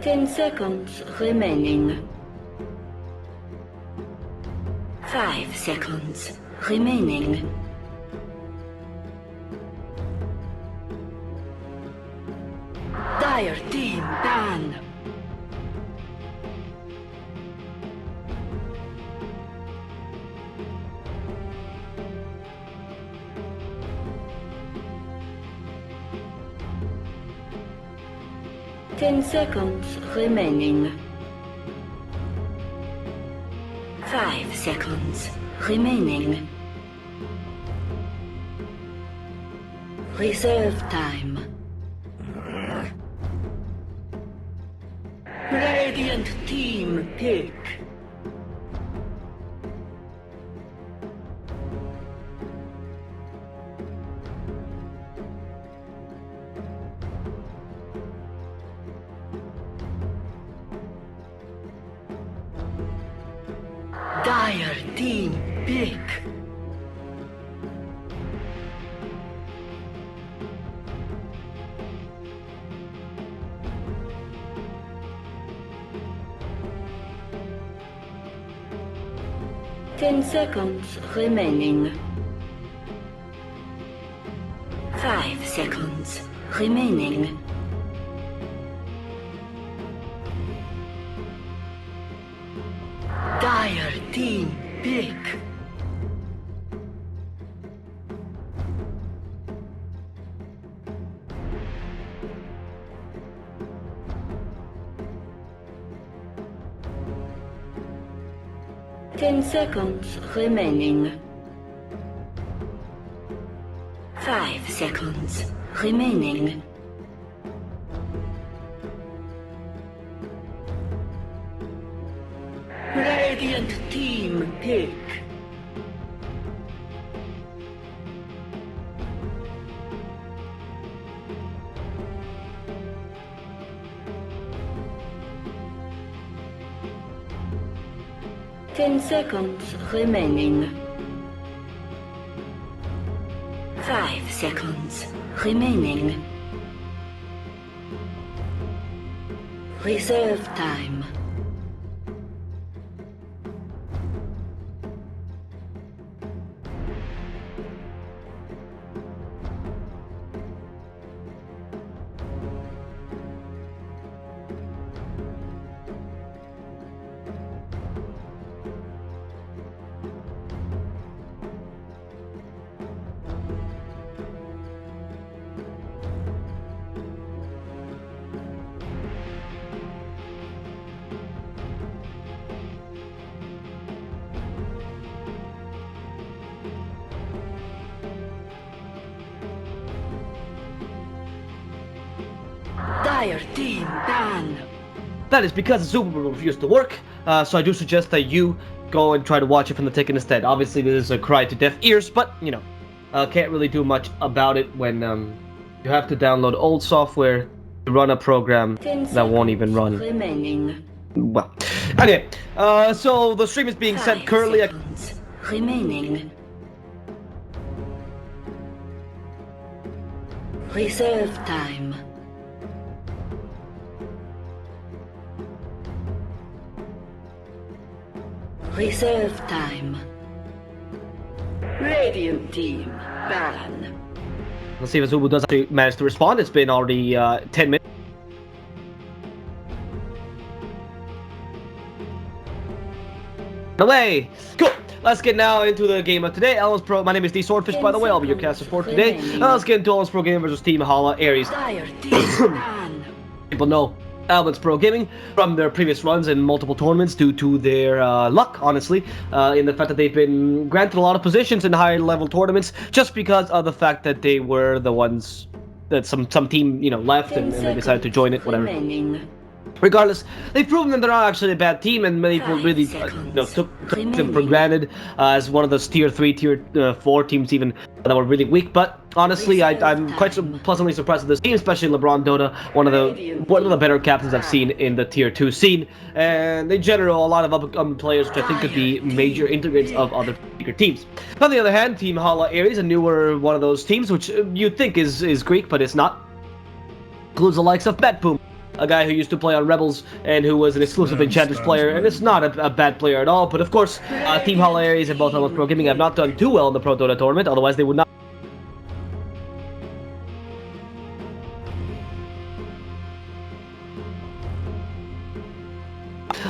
10 seconds remaining. 5 seconds remaining. Dire team ban. Ten seconds remaining. 5 seconds remaining. Reserve time. Radiant team pick. Dire team pick. Ten seconds remaining. 5 seconds remaining. Dire team pick. Ten seconds remaining. 5 seconds remaining. Radiant team pick. Ten seconds remaining. 5 seconds remaining. Reserve time. Dire team ban. That is because the Super Bowl refused to work, so I do suggest that you go and try to watch it from the ticket instead. Obviously, this is a cry to deaf ears, but, you know, can't really do much about it when you have to download old software to run a program that won't even run. Remaining. Well, anyway, so the stream is being sent currently. Remaining. Reserve time. Reserve time. Radiant team ban. Let's see if Azubu does actually manage to respond. It's been already 10 minutes. Away! Cool! Let's get now into the game of today. Elements Pro, my name is D Swordfish, by the way. I'll be your cast support today. Let's get into Elements Pro Gaming versus Team Hala Ares. People know Elements Pro Gaming from their previous runs in multiple tournaments due to their luck, honestly, in the fact that they've been granted a lot of positions in higher level tournaments just because of the fact that they were the ones that some team, you know, left and they decided to join it, whatever. Regardless, they've proven that they're not actually a bad team, and many people really took them for granted as one of those tier 3, tier 4 teams even that were really weak. But honestly, I'm quite pleasantly surprised with this team, especially LeBron one of the better captains I've seen in the tier 2 scene, and in general, a lot of upcoming players which I think could be major integrates of other bigger teams. On the other hand, Team Hala Ares, a newer one of those teams which you'd think is Greek, but it's not. Includes the likes of Betboom, a guy who used to play on Rebels and who was an exclusive Enchantress player, and it's not a bad player at all. But of course, Team Hala Aries and both Elements Pro Gaming have not done too well in the ProDotA tournament, otherwise they would not.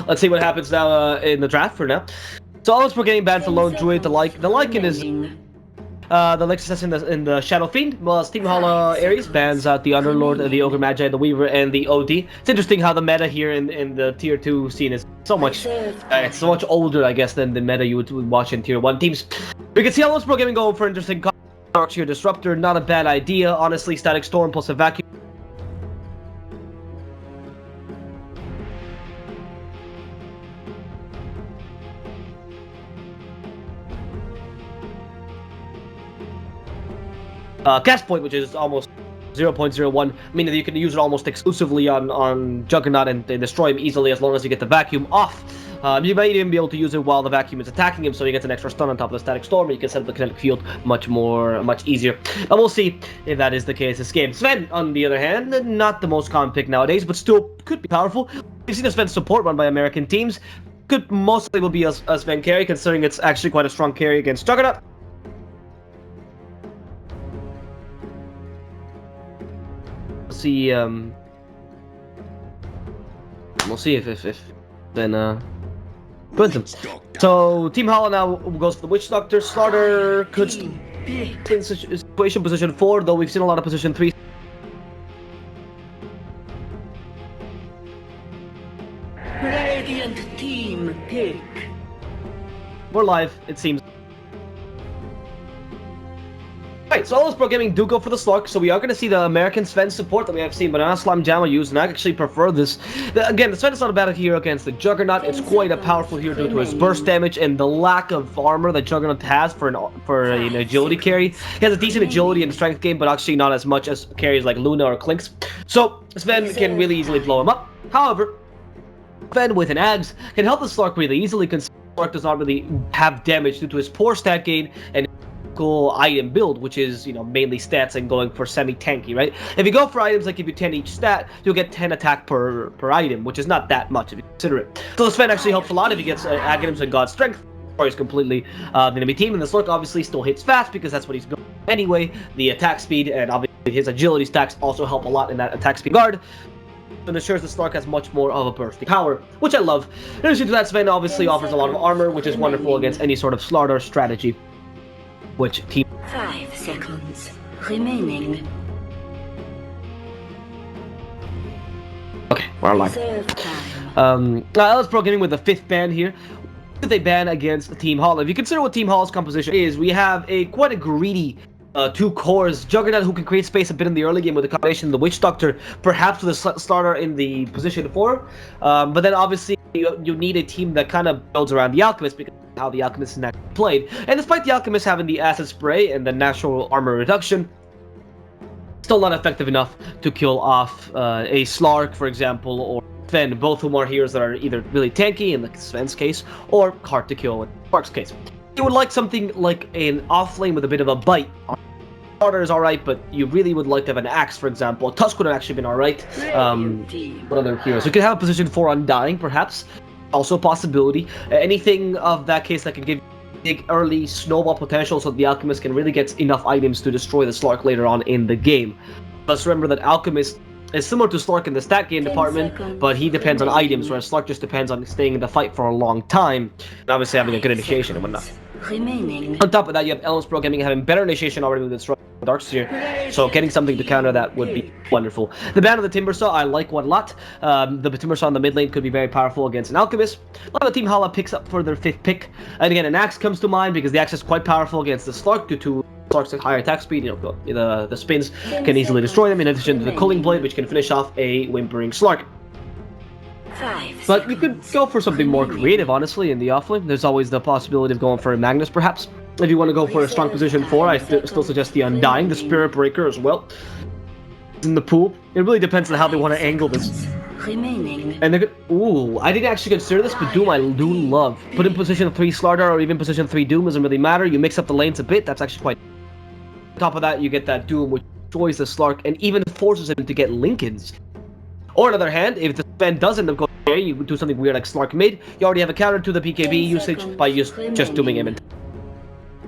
Let's see what happens now in the draft for now. So Elements Pro Gaming bans the Lone Druid, the Lycan is the Lexus in the Shadow Fiend, while Team Hala Aries bans out the Underlord, the Ogre Magi, the Weaver, and the OD. It's interesting how the meta here in the Tier 2 scene is so much, it's so much older, I guess, than the meta you would watch in Tier 1 teams. We can see Elements Pro Gaming going for interesting cards here. Disruptor, not a bad idea, honestly. Static Storm plus a Vacuum. Cast point, which is almost 0.01, meaning that you can use it almost exclusively on Juggernaut and destroy him easily as long as you get the Vacuum off. You might even be able to use it while the Vacuum is attacking him, so he gets an extra stun on top of the Static Storm, and you can set up the kinetic field much easier. And we'll see if that is the case this game. Sven, on the other hand, not the most common pick nowadays, but still could be powerful. We've seen a Sven support run by American teams. Could mostly will be a Sven carry, considering it's actually quite a strong carry against Juggernaut. See, we'll see if then wins him. So Team Hala now goes for the Witch Doctor. Slaughter could in situation position 4, though we've seen a lot of position 3. Radiant team pick. We're live, it seems. Right, so Elements Pro Gaming do go for the Slark, so we are going to see the American Sven support that we have seen Banana Slime Jamma use, and I actually prefer this. Again, the Sven is not a bad hero against the Juggernaut. It's quite a powerful hero due to his burst damage and the lack of armor that Juggernaut has for an agility carry. He has a decent agility and strength game, but actually not as much as carries like Luna or Clinks. So Sven can really easily blow him up. However, Sven with an Ags can help the Slark really easily, considering Slark does not really have damage due to his poor stat gain and item build, which is, you know, mainly stats and going for semi-tanky, right? If you go for items that give you 10 each stat, you'll get 10 attack per item, which is not that much if you consider it. So the Sven actually helps a lot if he gets items and God Strength, or he's completely the enemy team. And the Slurk obviously still hits fast because that's what he's built anyway. The attack speed and obviously his agility stacks also help a lot in that attack speed guard. And ensures the Slark has much more of a bursting power, which I love. In addition to that, Sven obviously offers a lot of armor, which is wonderful against any sort of slaughter strategy. Which team? 5 seconds remaining. Okay, we're alive. Let's Pro Gaming with the 5th ban here. They ban against Team Hala. If you consider what Team Hala's composition is, we have quite a greedy 2 cores. Juggernaut, who can create space a bit in the early game with the combination of the Witch Doctor, perhaps with a starter in the position 4. But then obviously you need a team that kind of builds around the Alchemist, because how the Alchemist is naturally played. And despite the Alchemist having the Acid Spray and the natural armor reduction, still not effective enough to kill off a Slark, for example, or Sven, both of whom are heroes that are either really tanky in the Sven's case, or hard to kill in Slark's case. You would like something like an off-lane with a bit of a bite. Starter is alright, but you really would like to have an Axe, for example. A Tusk would have actually been alright. What other heroes? You could have a position 4 Undying, perhaps. Also a possibility. Anything of that case that can give big early snowball potential so the Alchemist can really get enough items to destroy the Slark later on in the game. Let's remember that Alchemist is similar to Slark in the stat gain department, but he depends on items, whereas Slark just depends on staying in the fight for a long time, and obviously having a good initiation and whatnot. On top of that, you have Elements Pro Gaming having better initiation already with its Darkseer, so getting something to counter that would be wonderful. The ban of the Timbersaw, I like one a lot. The Timbersaw in the mid lane could be very powerful against an Alchemist. A lot of the Team Hala picks up for their 5th pick. And again, an Axe comes to mind because the Axe is quite powerful against the Slark due to Slark's higher attack speed. You know, the spins can easily destroy them, in addition to the Culling Blade, which can finish off a Whimpering Slark. But you could go for something more creative, honestly, in the offlane. There's always the possibility of going for a Magnus, perhaps. If you want to go for a strong position 4, I still suggest the Undying, the Spirit Breaker as well. In the pool. It really depends on how they want to angle this. And they could, ooh, I didn't actually consider this, but Doom I do love. Put in position 3 Slardar or even position 3 Doom doesn't really matter. You mix up the lanes a bit, that's actually quite... On top of that, you get that Doom, which destroys the Slark and even forces him to get Lincolns. Or on the other hand, if the Sven doesn't go there, you do something weird like Slark mid, you already have a counter to the PKB usage by just dooming him.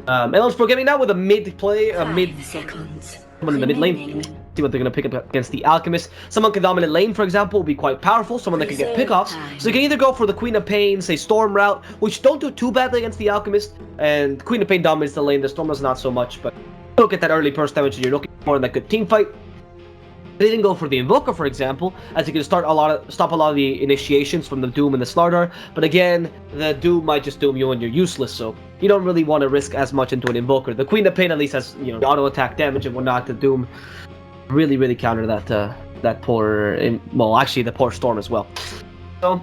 Elo's Pro Gaming now with a mid play, a mid someone in the mid lane. See what they're going to pick up against the Alchemist. Someone can dominate lane, for example, will be quite powerful. Someone that can get pickoffs. So you can either go for the Queen of Pain, say Storm route, which don't do too badly against the Alchemist. And Queen of Pain dominates the lane. The Storm does not so much, but you'll get that early burst damage that you're looking for in that good team fight. They didn't go for the Invoker, for example, as you can stop a lot of the initiations from the Doom and the Slardar. But again, the Doom might just doom you and you're useless, so you don't really want to risk as much into an Invoker. The Queen of Pain at least has, you know, auto attack damage and whatnot. The Doom really counter that poor, well, actually the poor Storm as well. So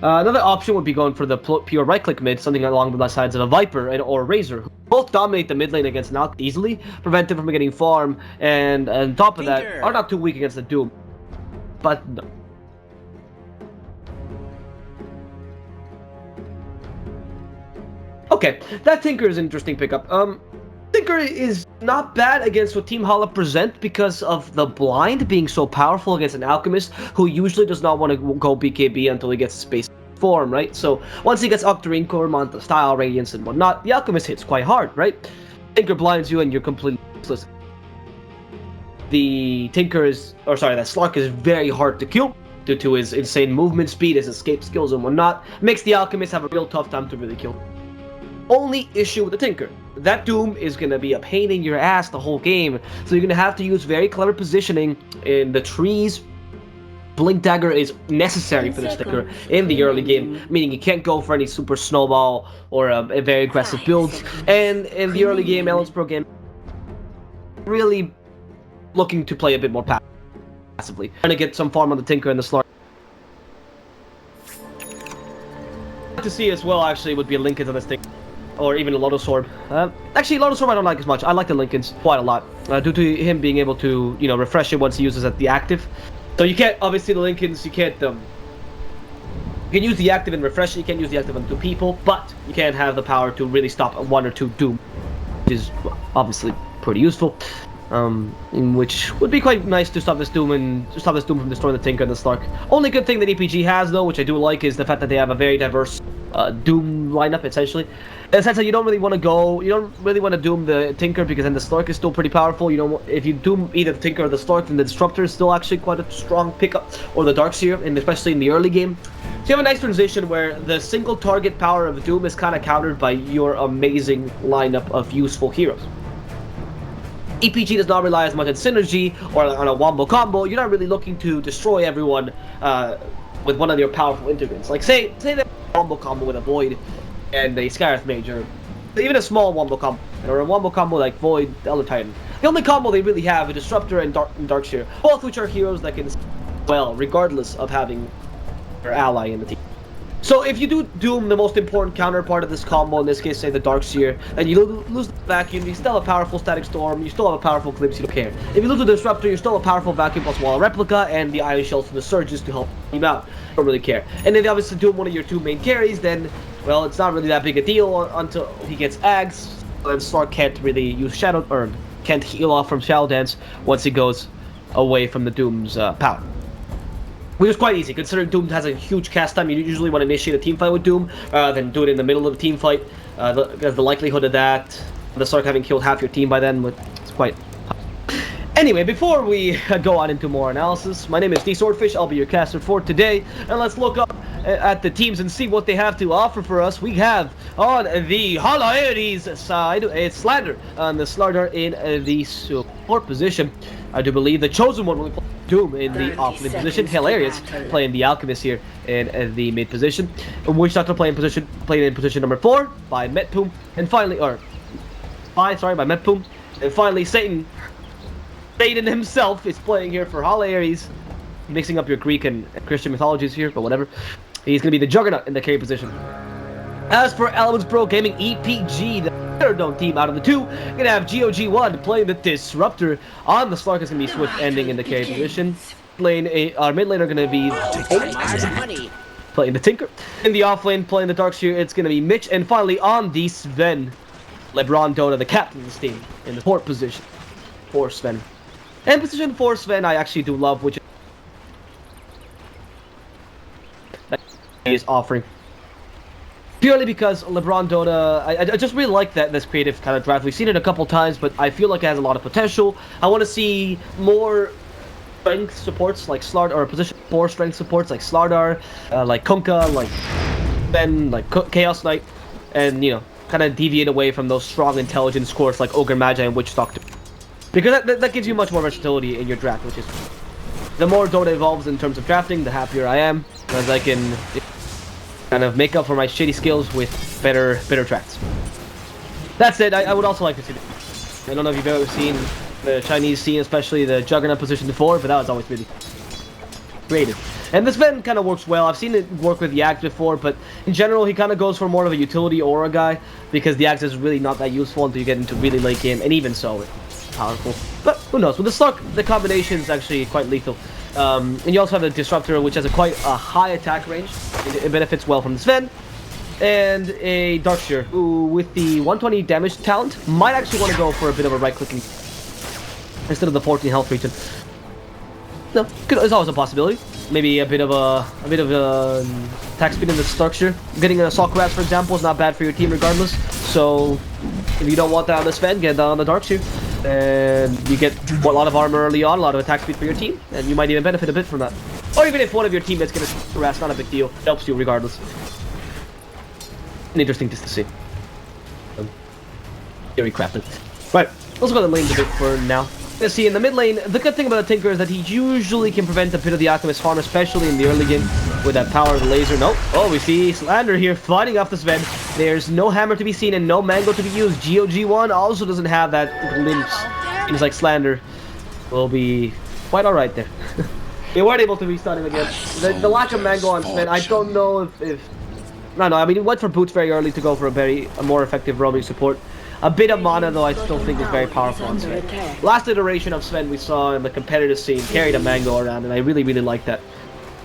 another option would be going for the pure right click mid, something along the sides of a Viper or a Razor, who both dominate the mid lane against an Alch easily, prevent them from getting farm, and on top of that are not too weak against the Doom. But no. Okay, that Tinker is an interesting pickup. Tinker is not bad against what Team Hala present because of the blind being so powerful against an Alchemist who usually does not want to go BKB until he gets space form, right? So once he gets Octarine Core, the Style, Radiance, and whatnot, the Alchemist hits quite hard, right? Tinker blinds you and you're completely useless. The Tinker is, or sorry, that Slark is very hard to kill due to his insane movement speed, his escape skills, and whatnot. Makes the Alchemist have a real tough time to really kill. Only issue with the Tinker, that Doom is going to be a pain in your ass the whole game, so you're going to have to use very clever positioning in the trees. Blink Dagger is necessary for this Tinker in the early game, meaning you can't go for any super snowball or a very aggressive builds, and in the early game, Elo's Pro Game really looking to play a bit more passively, trying to get some farm on the Tinker and the Slark. To see as well actually would be a Lincoln on this thing. Or even a Lotus Orb. Actually, Lotus Orb I don't like as much. I like the Lincolns quite a lot. Due to him being able to, you know, refresh it once he uses at the active. So you can't, obviously the Lincolns, you can't, you can use the active and refresh it, you can't use the active on two people, but you can have the power to really stop one or two Doom, which is obviously pretty useful. Which would be quite nice to stop this Doom from destroying the Tinker and the Slark. Only good thing that EPG has though, which I do like, is the fact that they have a very diverse Doom lineup essentially. In the sense that you don't really want to Doom the Tinker because then the Slark is still pretty powerful. You know, if you Doom either the Tinker or the Slark, then the Disruptor is still actually quite a strong pickup, or the Darkseer, and especially in the early game. So you have a nice transition where the single target power of Doom is kind of countered by your amazing lineup of useful heroes. EPG does not rely as much on synergy or on a wombo combo. You're not really looking to destroy everyone with one of your powerful integrants. Like say that wombo combo with a Void and a Scarif Mage, or even a small wombo combo, or a wombo combo like Void, Elder Titan. The only combo they really have is Disruptor and Darkseer, both which are heroes that can well regardless of having their ally in the team. So if you do Doom the most important counterpart of this combo, in this case say the Darkseer, and you lose the Vacuum, you still have a powerful Static Storm, you still have a powerful Eclipse, you don't care. If you lose the Disruptor, you're still a powerful Vacuum plus Wall Replica, and the Iron Shells from the Surges to help him out. Don't really care. And then obviously Doom one of your two main carries, then, well, it's not really that big a deal until he gets Ags, and Slark can't really use Shadow, or can't heal off from Shadow Dance once he goes away from the Doom's power. Which is quite easy, considering Doom has a huge cast time. You usually want to initiate a team fight with Doom, than do it in the middle of a team fight. Because the likelihood of that, the Slark having killed half your team by then, it's quite high. Anyway, before we go on into more analysis, my name is D Swordfish. I'll be your caster for today, and let's look up at the teams and see what they have to offer for us. We have on the Hala side, it's Slander on the Slardar in the support position. I do believe the Chosen One will play Doom in the off-mid position. Hilarious playing the Alchemist here in the mid position. Witch Doctor playing in position number 4 by Metpoom, and finally, by Metpoom, and finally Satan himself is playing here for Hala Ares, mixing up your Greek and Christian mythologies here, but whatever. He's gonna be the Juggernaut in the carry position. As for Elo's Pro Gaming EPG, the third team out of the two, gonna have GOG1 playing the Disruptor. On the Slark is gonna be Swift ending in the carry position. Our mid lane are gonna be playing the Tinker. In the off lane, playing the Darkseer, it's gonna be Mitch. And finally on the Sven, LeBron Dota, the captain of this team, in the port position for Sven. And position for Sven I actually do love, which is offering. Purely because LeBron Dota, I just really like this creative kind of draft. We've seen it a couple times, but I feel like it has a lot of potential. I want to see more strength supports like Slardar, or position 4 strength supports like Slardar, like Kunkka, like Ben, like Chaos Knight, and kind of deviate away from those strong intelligence cores like Ogre Magi and Witch Doctor. Because that gives you much more versatility in your draft, which is... The more Dota evolves in terms of drafting, the happier I am, because I can kind of make up for my shitty skills with better tracks. That said, I would also like to see... I don't know if you've ever seen the Chinese scene, especially the Juggernaut position before, but that was always really creative. And this Sven kind of works well. I've seen it work with the Axe before, but in general, he kind of goes for more of a utility aura guy, because the Axe is really not that useful until you get into really late game, and even so, it's powerful. But who knows? With the Slug, the combination is actually quite lethal. And you also have the Disruptor, which has quite a high attack range. It benefits well from the Sven. And a Darkseer, who with the 120 damage talent, might actually want to go for a bit of a right-clicking instead of the 14 health region. No, it's always a possibility. Maybe a bit of attack speed in the Darkseer. Getting an Assault Grasp, for example, is not bad for your team regardless. So if you don't want that on the Sven, get that on the Darkseer. And you get a lot of armor early on, a lot of attack speed for your team, and you might even benefit a bit from that. Or even if one of your teammates gets harassed, not a big deal. It helps you regardless. Interesting just to see. Very crafted. Right, let's go to the lanes a bit for now. Let's see, in the mid lane, the good thing about the Tinker is that he usually can prevent a bit of the Alchemist farm, especially in the early game, with that power of the laser. Nope. Oh, we see Slander here fighting off the Sven. There's no hammer to be seen and no mango to be used. GOG1 also doesn't have that glimpse. Seems like Slander will be quite alright there. They weren't able to restart him again. The lack of mango on Sven, I don't know if no, I mean, he went for boots very early to go for a more effective roaming support. A bit of mana, though, I still think is very powerful on Sven. Last iteration of Sven we saw in the competitive scene carried a mango around, and I really, really like that.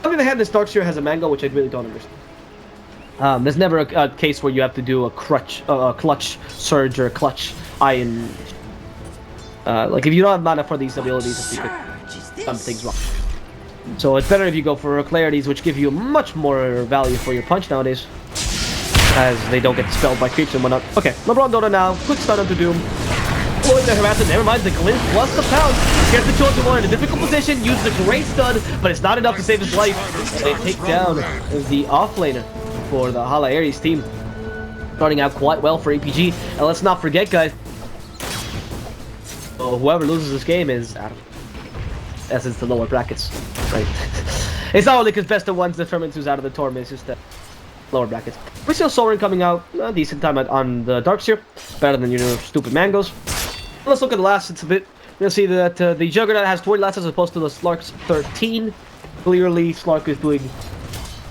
On the other hand, this Darkseer has a mango, which I really don't understand. There's never a case where you have to do a clutch surge or a clutch iron. Like, if you don't have mana for these abilities, it's because something's wrong. So it's better if you go for clarities, which give you much more value for your punch nowadays, as they don't get spelled by creeps and whatnot. Okay, LeBron Dota now. Quick stun onto Doom. Oh, the harassment. Never mind, the glint plus the pounce. Gets the Chosen One in a difficult position. Uses a great stun, but it's not enough to save his life. And they take down the offlaner for the Hala Ares team. Starting out quite well for APG. And let's not forget, guys, whoever loses this game is out of essence the lower brackets, right? It's not only because best of ones determines who's out of the tournament, it's just the lower brackets. We still Soren coming out a decent time on the Darkseer, better than your stupid mangoes. Let's look at the last. It's a bit. You'll see that the Juggernaut has 20 lasts as opposed to the Slark's 13. Clearly, Slark is doing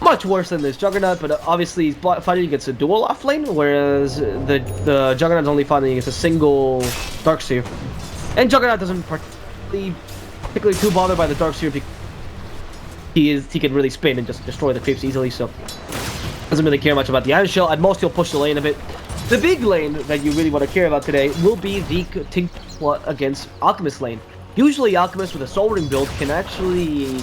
much worse than this Juggernaut, but obviously he's fighting against a dual offlane, whereas the Juggernaut's only fighting against a single Darkseer. And Juggernaut doesn't particularly too bothered by the Darkseer because he can really spin and just destroy the creeps easily, so doesn't really care much about the Iron Shell. At most he'll push the lane a bit. The big lane that you really want to care about today will be the Tinker against Alchemist lane. Usually Alchemist with a Soul Ring build can actually,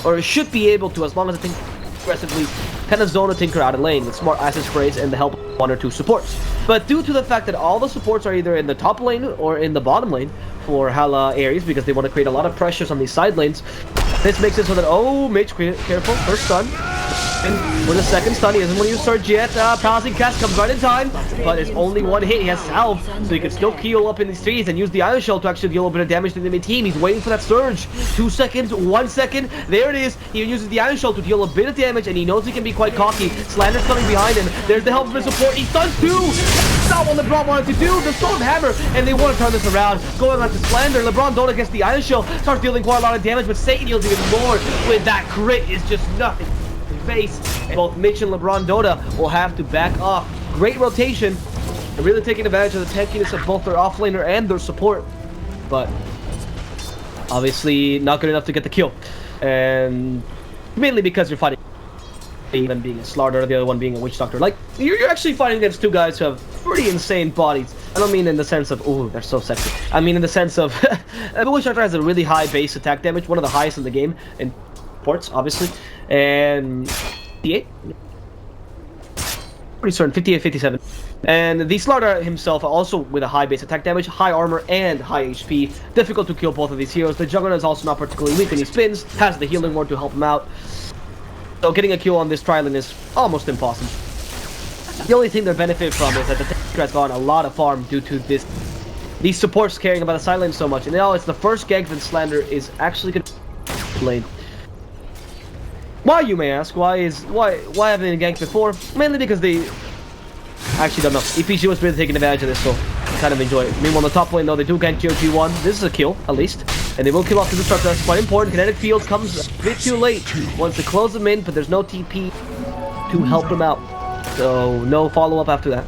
or should be able to, as long as the Tinker aggressively kind of zone a Tinker out of lane with smart acid sprays and the help of 1 or 2 supports. But due to the fact that all the supports are either in the top lane or in the bottom lane for Hala Ares, because they want to create a lot of pressures on these side lanes, this makes it so that, oh, Mage, careful, first stun. And for the second stun, he doesn't want to use Surge yet. Palazing Cast comes right in time, but it's only one hit. He has Salve, so he can still heal up in these trees and use the Iron Shell to actually deal a bit of damage to the enemy team. He's waiting for that Surge. 2 seconds, 1 second, there it is. He uses the Iron Shell to deal a bit of damage, and he knows he can be quite cocky. Slander's coming behind him. There's the help of his support. He stuns too! Not what LeBron wanted to do. The Storm Hammer, and they want to turn this around. Going on to Slander. LeBron Dota gets the Iron Shell, starts dealing quite a lot of damage, but Satan deals even more. With that crit is just nothing. Face. And both Mitch and LeBron Dota will have to back off. Great rotation. And really taking advantage of the tankiness of both their offlaner and their support. But obviously not good enough to get the kill. And mainly because you're fighting even being a Slardar, the other one being a Witch Doctor. Like, you're actually fighting against 2 guys who have pretty insane bodies. I don't mean in the sense of, ooh, they're so sexy. I mean in the sense of, the Witch Doctor has a really high base attack damage, one of the highest in the game, in ports, obviously. And 8 pretty certain, 58, 57. And the Slardar himself, also with a high base attack damage, high armor, and high HP. Difficult to kill both of these heroes. The Juggernaut is also not particularly weak when he spins, has the healing ward to help him out. So getting a kill on this Trilon is almost impossible. The only thing they benefit from is that the tanker has gotten a lot of farm due to this. These supports caring about the side lane so much. And now it's the first gank that Slander is actually going to play. Why, you may ask? Why haven't they ganked before? Mainly because they actually don't know. EPG was really taking advantage of this, so kind of enjoy it. Meanwhile, on the top lane, though, they do gank QEON. This is a kill, at least. And they will kill off the Destructor. That's quite important. Kinetic Field comes a bit too late. Wants to close them in, but there's no TP to help them out. So, no follow-up after that.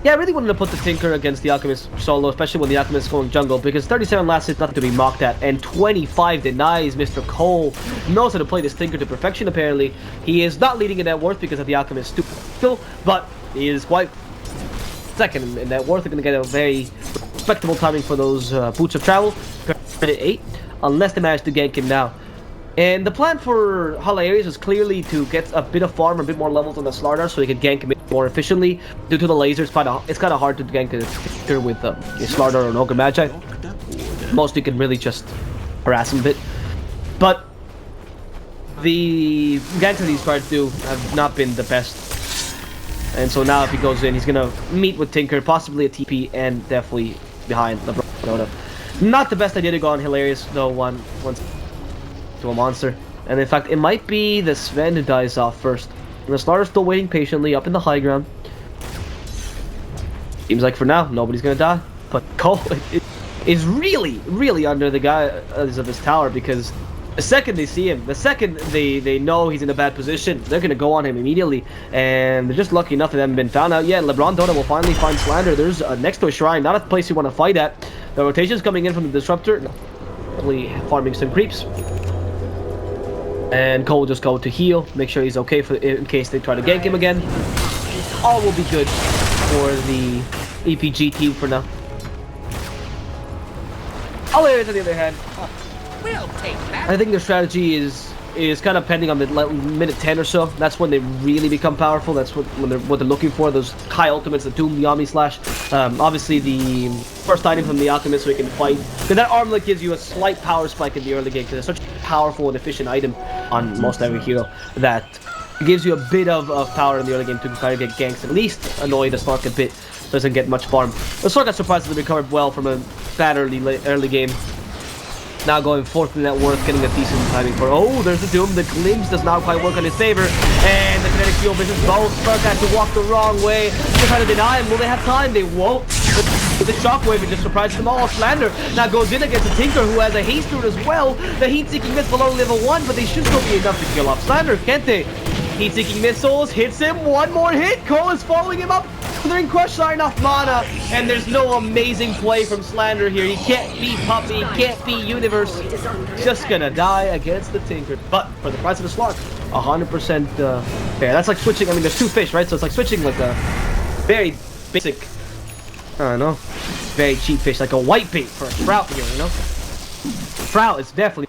Yeah, I really wanted to put the Tinker against the Alchemist solo, especially when the Alchemist is going jungle, because 37 last hit nothing to be mocked at, and 25 denies. Mr. Cole knows how to play this Tinker to perfection, apparently. He is not leading in net worth because of the Alchemist still, but he is quite second in net worth. They're going to get a very respectable timing for those boots of travel. 8, unless they manage to gank him now. And the plan for Hala is clearly to get a bit of farm, a bit more levels on the Slardar, so he can gank him more efficiently. Due to the lasers, it's kind of hard to gank a Tinker with a Slardar or an Ogre Magi. Mostly can really just harass him a bit. But the ganks that he's tried to do have not been the best. And so now if he goes in, he's going to meet with Tinker, possibly a TP, and definitely behind the ProDotA. Not the best idea to go on Hilarious, though, once to a monster. And in fact, it might be the Sven who dies off first. And the Slardar's still waiting patiently up in the high ground. Seems like for now, nobody's gonna die. But Cole is really under the guys of his tower, because the second they see him, the second they know he's in a bad position, they're gonna go on him immediately. And they're just lucky enough that they haven't been found out yet. ProDotA will finally find Slander. There's next to a shrine, not a place you want to fight at. The rotation's coming in from the Disruptor, farming some creeps. And Cole will just go to heal, make sure he's okay in case they try to gank him again. All will be good for the EPG team for now. Hilarious on the other hand, We'll take that. I think their strategy is kind of pending on the minute 10 or so. That's when they really become powerful. That's what they're looking for. Those high ultimates, the Doom, the Omni Slash. Obviously the first item from the Alchemist, so he can fight. Because that armlet gives you a slight power spike in the early game, because it's such a powerful and efficient item on most every hero that it gives you a bit of power in the early game to try to get ganks, at least annoy the Slark a bit. Doesn't get much farm. The Slark got surprisingly recovered well from a bad early game. Now going fourth in net worth, getting a decent timing for. Oh, there's the Doom. The glimpse does not quite work in his favor. And the kinetic field misses both. Slark has to walk the wrong way. They're trying to deny him. Will they have time? They won't. With the shockwave, it just surprises them all. Slander now goes in against a Tinker who has a haste root as well. The heat-seeking miss below level 1, but they should still be enough to kill off Slander, can't they? Heat-seeking missiles hits him. One more hit. Cole is following him up. They're in crush line off mana, and there's no amazing play from Slander here. He can't be Puppy, he can't be Universe. Just gonna die against the Tinker. But for the price of the Slark, 100% fair. That's like switching. I mean, there's two fish, right? So it's like switching like a very basic, I don't know, very cheap fish, like a white bait for a trout here, you know? Trout is definitely.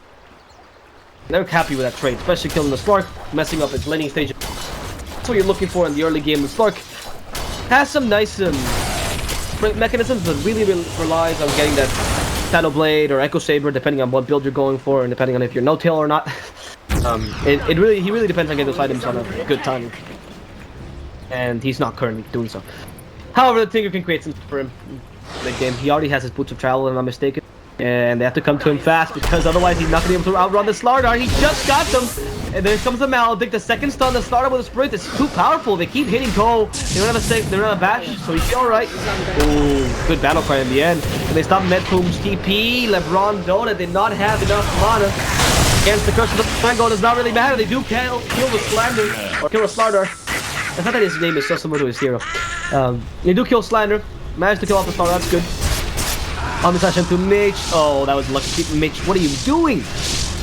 They're happy with that trade, especially killing the Slark, messing up its laning stage. That's what you're looking for in the early game. The Slark has some nice mechanisms, but really relies on getting that Shadow Blade or Echo Saber, depending on what build you're going for, and depending on if you're no-tail or not. He really depends on getting those items on a good timing, and he's not currently doing so. However, the Tinker can create some for him mid game. He already has his boots of travel, if I'm not mistaken, and they have to come to him fast, because otherwise he's not gonna be able to outrun the Slardar. He just got them. And then comes the Maledict, the second stun, the Slardar with a sprint. It's too powerful. They keep hitting Cole. They don't have a bash, so he's alright. Oh, good battle cry in the end. And they stop Medpoom's TP. ProDotA did not have enough mana against the curse of the Mango. Does not really matter. They do kill the Slander, or kill the Slardar. I thought that his name is so similar to his hero. They do kill Slander. Managed to kill off the Slardar. That's good. On the session to Mitch. Oh, that was lucky. Mitch, what are you doing?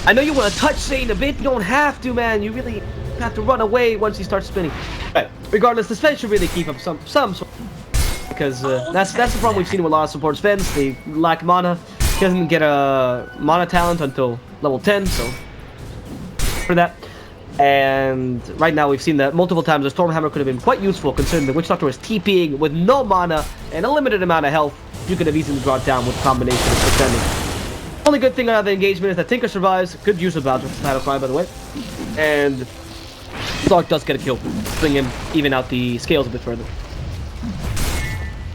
I know you want to touch Zane a bit. You don't have to, man. You really have to run away once he starts spinning. Right. Regardless, the Sven should really keep up some sort, because that's the problem we've seen with a lot of support Svens. They lack mana. He doesn't get a mana talent until level 10, so for that. And right now we've seen that multiple times. The Stormhammer could have been quite useful considering the Witch Doctor was TPing with no mana and a limited amount of health. You could have easily brought down with a combination of defending. Only good thing out of the engagement is that Tinker survives. Good use of Battle Cry, by the way. And Slark does get a kill, bring him even out the scales a bit further.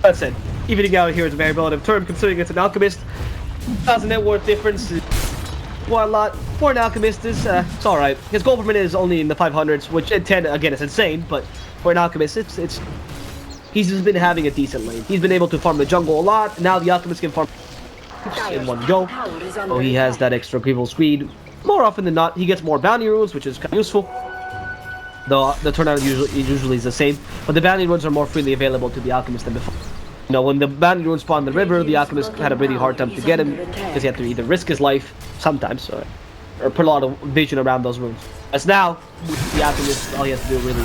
That said, evening out here is a very relative term considering it's an Alchemist. 1,000 net worth difference is quite a lot. For an Alchemist, it's alright. His gold per minute is only in the 500s, which at 10, again, is insane, but for an Alchemist, he's just been having a decent lane. He's been able to farm the jungle a lot. Now the Alchemist can farm in one go. So he has that extra Grievous Greed. More often than not, he gets more bounty runes, which is kind of useful. The turnout usually is the same, but the bounty runes are more freely available to the Alchemist than before. You know, when the bounty runes spawned in the river, the Alchemist had a really hard time to get him, because he had to either risk his life, sometimes, or put a lot of vision around those runes. As now, with the Alchemist, all he has to do really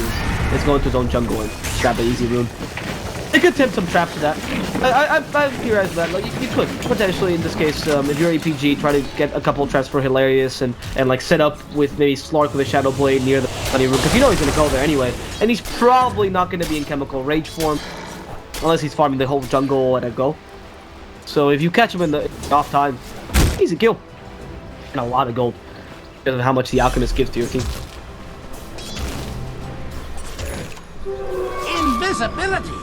is go into his own jungle and grab an easy rune. They could attempt some traps to that. I've theorized that. Like, you could potentially, in this case, if you're APG, try to get a couple of traps for Hilarious and like set up with maybe Slark with a Shadow Blade near the bunny room, because you know he's gonna go there anyway, and he's probably not gonna be in Chemical Rage form unless he's farming the whole jungle at a go. So if you catch him in the off time, easy kill and a lot of gold because of how much the Alchemist gives to your team. Invisibility.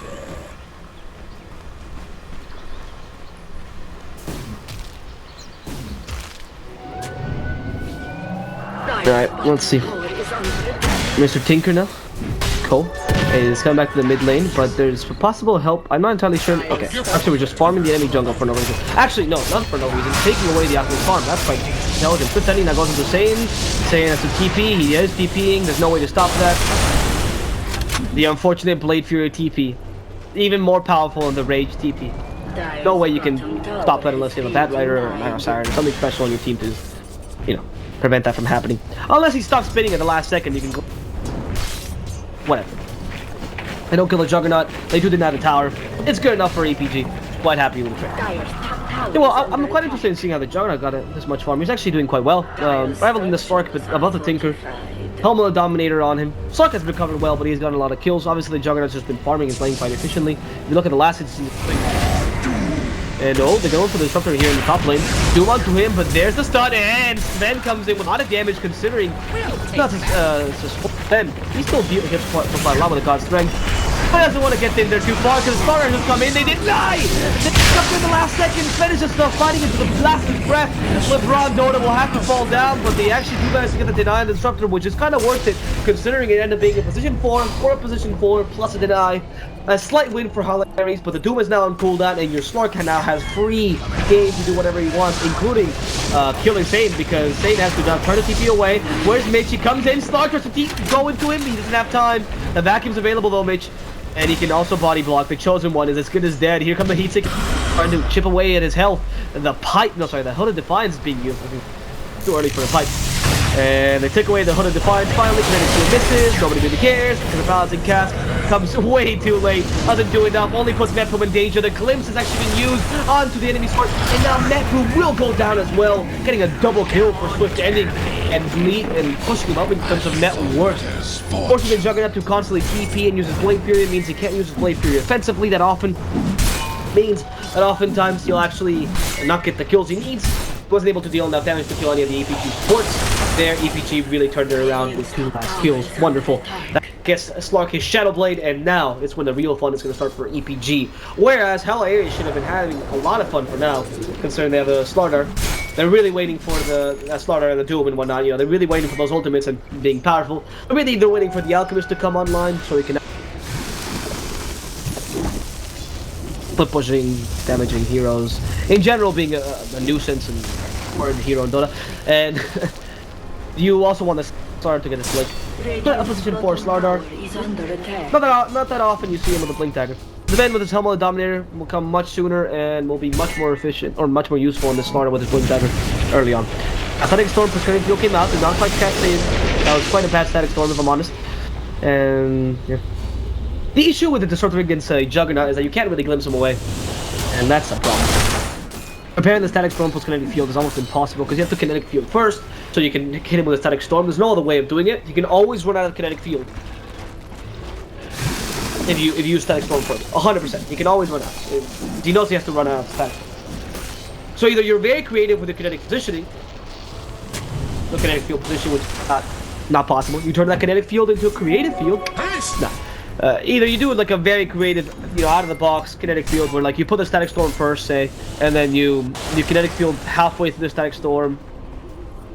Alright, let's see. Mr. Tinker now. Cool. Okay, he's coming back to the mid lane, but there's possible help. I'm not entirely sure. Okay, actually we're just farming the enemy jungle for no reason. Actually, no, not for no reason. Taking away the Alchemist farm. That's quite intelligent. Fifth ending, that goes into Saiyan. Saiyan has to TP. He is TPing. There's no way to stop that. The unfortunate Blade Fury TP. Even more powerful than the Rage TP. No way you can stop that unless you have a Bat Rider or a Nano Siren, something special on your team to, you know, prevent that from happening. Unless he stops spinning at the last second, you can go. Whatever. They don't kill a Juggernaut. They do deny the tower. It's good enough for APG. Quite happy with the trade. Yeah, well, I'm quite interested in seeing how the Juggernaut got this much farm. He's actually doing quite well. Rivaling the Slark, but above the Tinker. Helmet Dominator on him. Slark has recovered well, but he's gotten a lot of kills. Obviously, the Juggernaut's just been farming and playing quite efficiently. If you look at the last instance, and oh, they're going for the Disruptor here in the top lane. Do onto him, but there's the stun, and Sven comes in with a lot of damage considering not just Sven. He still hits quite a lot with the God's Strength. But he doesn't want to get in there too far because the Starter has come in. They didn't die! They stuck in the last second. Sven is just not fighting into the blasted breath. LeBron Dota will have to fall down, but they actually do manage to get the deny and the Disruptor, which is kind of worth it considering it ended up being a position 4 or a position 4 plus a deny. A slight win for Hala, but the Doom is now on cooldown, and your Slark now has free game to do whatever he wants, including killing Sane, because Sane has to now turn the TP away. Where's Mitch? He comes in, Slark tries to go into him, he doesn't have time. The vacuum's available though, Mitch, and he can also body block. The Chosen One is as good as dead. Here comes the Heat Seeker, trying to chip away at his health. The pipe, no sorry, the Hood of Defiance is being used. I think too early for the pipe. And they took away the Hood of Defiance, finally committed 2 misses, nobody really cares, because the balancing cast comes way too late, doesn't do enough, only puts Neptune in danger. The glimpse is actually being used onto the enemy Slark, and now Neptune will go down as well, getting a double kill for Swift ending, and pushing him up in terms of net worth. Forcing the Juggernaut to constantly TP and use his Blade Fury means he can't use his Blade Fury offensively. That often means that oftentimes he'll actually not get the kills he needs. Wasn't able to deal enough damage to kill any of the APG supports. There, EPG really turned it around with 2 last kills. Wonderful. That gets Slark his Shadow Blade, and now it's when the real fun is going to start for EPG. Whereas Hala should have been having a lot of fun for now, considering they have a Slardar. They're really waiting for the Slardar and the Doom and whatnot. You know, they're really waiting for those ultimates and being powerful. But really, they're waiting for the Alchemist to come online so he can flip pushing, damaging heroes. In general, being a nuisance and important hero in Dota. And you also want the Slardar to get his Blink. A position 4 Slardar. Not that often you see him with a Blink Dagger. The man with his Helmet Dominator will come much sooner and will be much more efficient or much more useful in this Slardar with his Blink Dagger early on. Static Storm for Screaming Fuel came out, did not quite catch save. That was quite a bad Static Storm if I'm honest. And yeah. The issue with the Disruptor against Juggernaut is that you can't really glimpse him away. And that's a problem. Preparing the static storm plus kinetic field is almost impossible because you have to kinetic field first, so you can hit him with a static storm. There's no other way of doing it. You can always run out of kinetic field if you use static storm first. 100%. You can always run out. He knows he has to run out of static. So either you're very creative with your kinetic positioning, the kinetic field position, which is not possible. You turn that kinetic field into a creative field. No. Either you do like a very creative, out of the box kinetic field where like you put the static storm first, say, and then you kinetic field halfway through the static storm.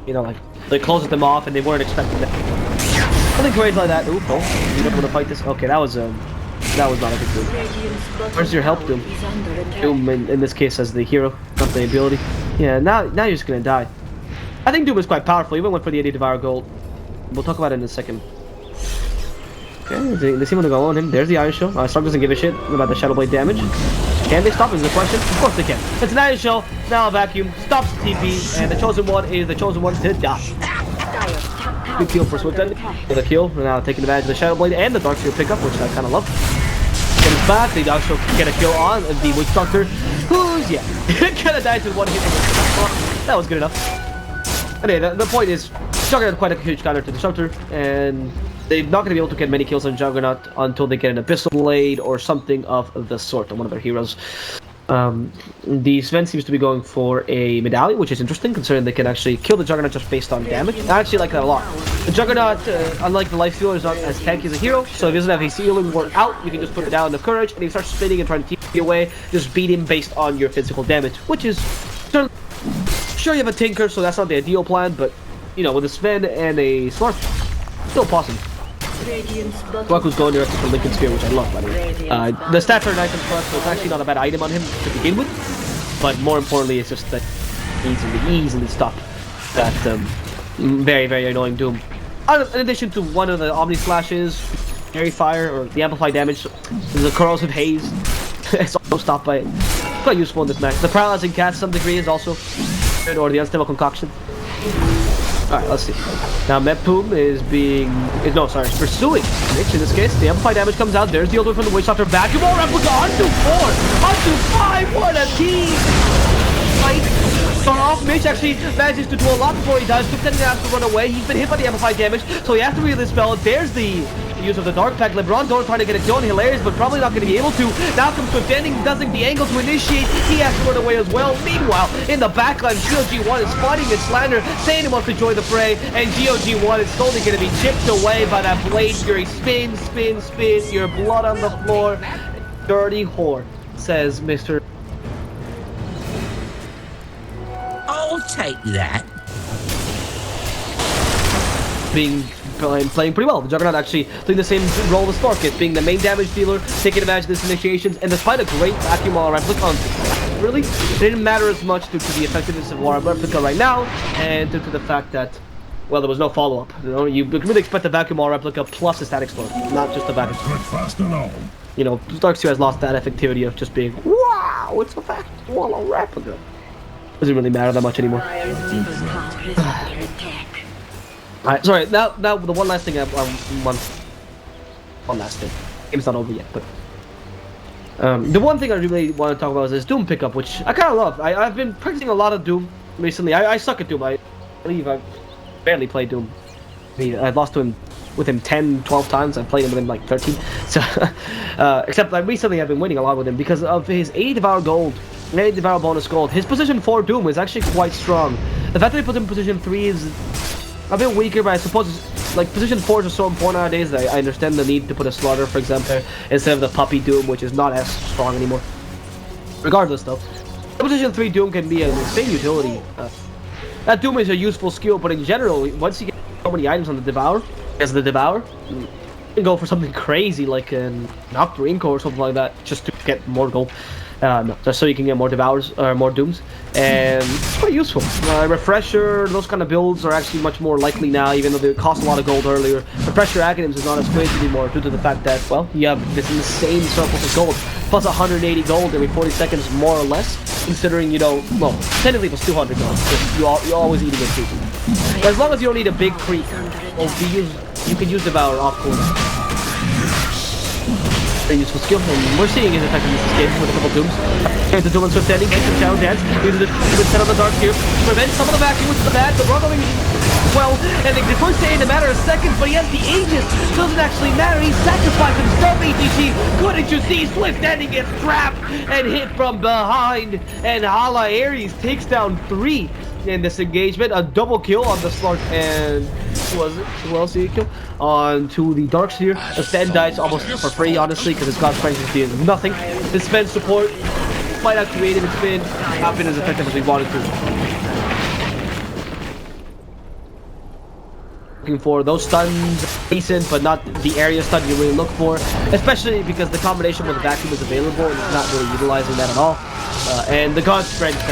Like they closes them off and they weren't expecting that. Something crazy like that. Ooh, oh, you don't want to fight this? Okay, that was not a good move. Where's your help, Doom? Doom in this case as the hero, not the ability. Yeah, now you're just gonna die. I think Doom is quite powerful. He even went for the 80 Devour Gold. We'll talk about it in a second. Okay, they seem to go on him. There's the Iron Shell. Stark doesn't give a shit about the Shadow Blade damage. Can they stop him is the question. Of course they can. It's an Iron Shell, now a vacuum, stops the TP, and the Chosen One is the Chosen One to die. Good kill for Swift with a kill. Now taking advantage of the Shadow Blade and the Dark Shield pickup, which I kind of love. Comes back, the Dark Shield can get a kill on the Witch Doctor, who's, kind of died with one hit. That was good enough. Anyway, the point is, Juggernaut quite a huge counter to the Disruptor, and they're not going to be able to get many kills on Juggernaut until they get an Abyssal Blade or something of the sort on one of their heroes. The Sven seems to be going for a medallion, which is interesting considering they can actually kill the Juggernaut just based on damage. I actually like that a lot. The Juggernaut, unlike the Life Stealer, is not as tanky as a hero, so if he doesn't have his healing ward out, you can just put it down in the Courage, and he starts spinning and trying to keep you away, just beat him based on your physical damage, which is... Sure, you have a Tinker, so that's not the ideal plan, but, with a Sven and a Smart, still possible. Kwaku's going directly for Lincoln Spear, which I love, by the way. The stats are nice and plus, so it's actually not a bad item on him to begin with. But more importantly, it's just that easily stop that very, very annoying Doom. In addition to one of the Omni Slashes, Fairy Fire, or the Amplified damage, the Corrosive Haze. It's also stopped by it. Quite useful in this match. The Paralyzing Cat to some degree is also good, or the Unstable Concoction. Alright, let's see. Now Mepum is pursuing Mitch in this case. The Amplified damage comes out. There's the ultimate from the Witch Doctor. Vacuum all replica onto 4, onto 5. What a team! Start off, Mitch actually manages to do a lot before he dies. Then he has to run away. He's been hit by the Amplified damage, so he has to read this spell. There's the use of the Dark Pact. LeBron Dorn trying to get a kill on Hilarious, but probably not going to be able to. Now comes Swiftending, doesn't the angle to initiate. He has to run away as well. Meanwhile, in the backline, GOG1 is fighting his Slander, saying he wants to join the fray, and GOG1 is slowly going to be chipped away by that Blade Fury. Spin, spin, spin, your blood on the floor. Dirty whore, says Mr. I'll take that. Playing pretty well. The Juggernaut actually doing the same role as Stark is, being the main damage dealer, taking advantage of this initiations, and despite a great vacuum wall replica on really, it didn't matter as much due to the effectiveness of War replica right now, and due to the fact that, well, there was no follow-up. You could really expect the vacuum wall replica plus a static storm, not just a vacuum storm. Stark 2 has lost that effectivity of just being, wow, it's a vacuum wall replica. Doesn't really matter that much anymore. Alright, sorry, now the one last thing one last thing. Game's not over yet, but the one thing I really want to talk about is this Doom pickup, which I kind of love. I've been practicing a lot of Doom recently. I suck at Doom. I believe I barely play Doom. I've lost to him with him 10, 12 times. I've played him with him like 13. So, except recently I've been winning a lot with him because of his 80 Devour Gold. 80 Devour bonus gold. His position 4 Doom is actually quite strong. The fact that he put him in position 3 is a bit weaker, but I suppose position 4s are so important nowadays that I understand the need to put a Slaughter, for example, instead of the Puppy Doom, which is not as strong anymore. Regardless, though, position 3 Doom can be an insane utility. That Doom is a useful skill, but in general, once you get so many items on the Devour, you can go for something crazy like an Octarine or something like that, just to get more gold. No, just so you can get more Devours, or more Dooms, and it's quite useful. Refresher, those kind of builds are actually much more likely now, even though they cost a lot of gold earlier. Refresher Acronyms is not as crazy anymore due to the fact that, well, you have this insane surplus of gold, plus 180 gold every 40 seconds, more or less, considering, well, technically it was 200 gold, because you're always eating it too. But as long as you don't need a big creep, you can use Devour off cooldown. Very useful skill, and we're seeing his effectiveness this game with a couple Dooms. Into Doom and Swift ending, gets the challenge dance. Uses the set on the dark here to prevent some of the vacuum, which is the bad, but Rogo well, and they first say in a matter of seconds, but he has the Aegis. Doesn't actually matter. He sacrificed himself, ATG. Couldn't you see? Swift ending gets trapped and hit from behind. And Hala Ares takes down 3 in this engagement. A double kill on the Slark and who else did he kill? On to the Darks here. The Sten dies almost for free, honestly, because his God's Strength is doing nothing. The Spend support might have created its spin, not been as effective as we wanted to. Looking for those stuns, decent, but not the area stun you really look for, especially because the combination with the vacuum is available and it's not really utilizing that at all. And the God's Strength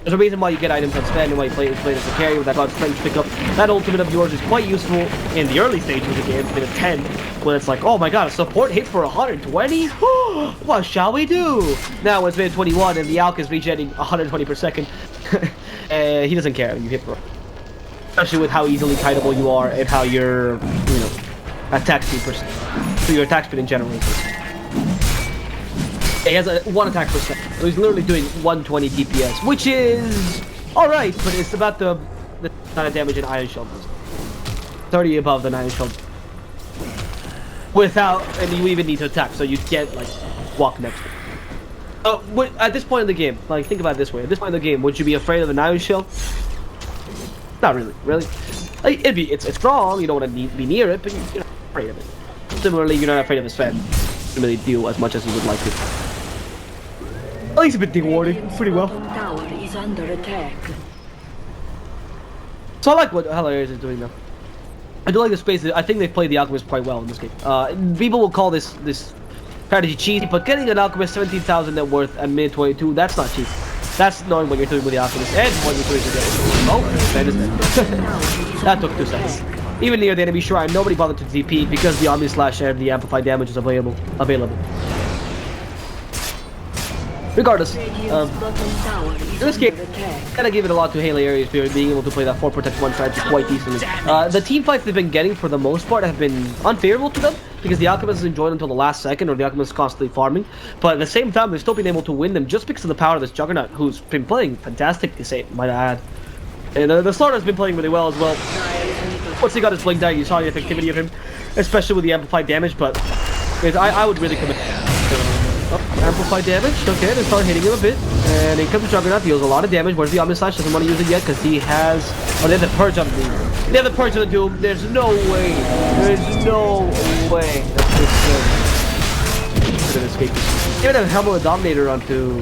there's a reason why you get items on spend and why you play as a carry with that God's Strength pickup. That ultimate of yours is quite useful in the early stages of the game, minute 10, when it's like, oh my god, a support hit for 120? What shall we do? Now it's minute 21 and the Alk is regenerating 120 per second. He doesn't care if you hit for, especially with how easily kiteable you are and how your, attack speed so your attack speed in general is. He has a 1 attack per second, so he's literally doing 120 DPS, which is alright, but it's about the kind of damage in Iron Shield. 30 above the Iron Shield. Without, and you even need to attack, so you get, like, walk next to it. At this point in the game, like, think about it this way, at this point in the game, would you be afraid of an Iron Shield? Not really, Like, it's strong, you don't want to be near it, but you're not afraid of it. Similarly, you're not afraid of his Sven. You don't really do as much as you would like to. At least a bit rewarding, pretty well. Tower is under attack. So I like what Hala is doing now. I do like the space. I think they played the Alchemist quite well in this game. People will call this strategy cheesy, but getting an Alchemist 17,000 net worth at mid 22, that's not cheap. That's knowing what you're doing with the Alchemist and what you're doing with it. Oh, that is dead. That took 2 seconds. Even near the enemy shrine, nobody bothered to TP because the Omni Slash and the Amplified damage is available. Regardless, in this game, gotta give it a lot to Hala Ares for being able to play that 4 protect 1 strategy quite decently. The team fights they've been getting for the most part have been unfavorable to them because the Alchemist is enjoyed until the last second, or the Alchemist is constantly farming. But at the same time, they've still been able to win them just because of the power of this Juggernaut, who's been playing fantastic, to say, might I add. And the Slaughter's been playing really well as well. Once he got his Blink Dagger, you saw the effectivity of him, especially with the Amplified damage, but I would really commit. Amplified damage, okay, they start hitting him a bit, and in comes the Juggernaut, deals a lot of damage. Where's the Omni Slash? Doesn't want to use it yet because he has, they have the Purge on the, Purge on the Doom. There's no way that this could have escaped. Even have Helmet of Dominator onto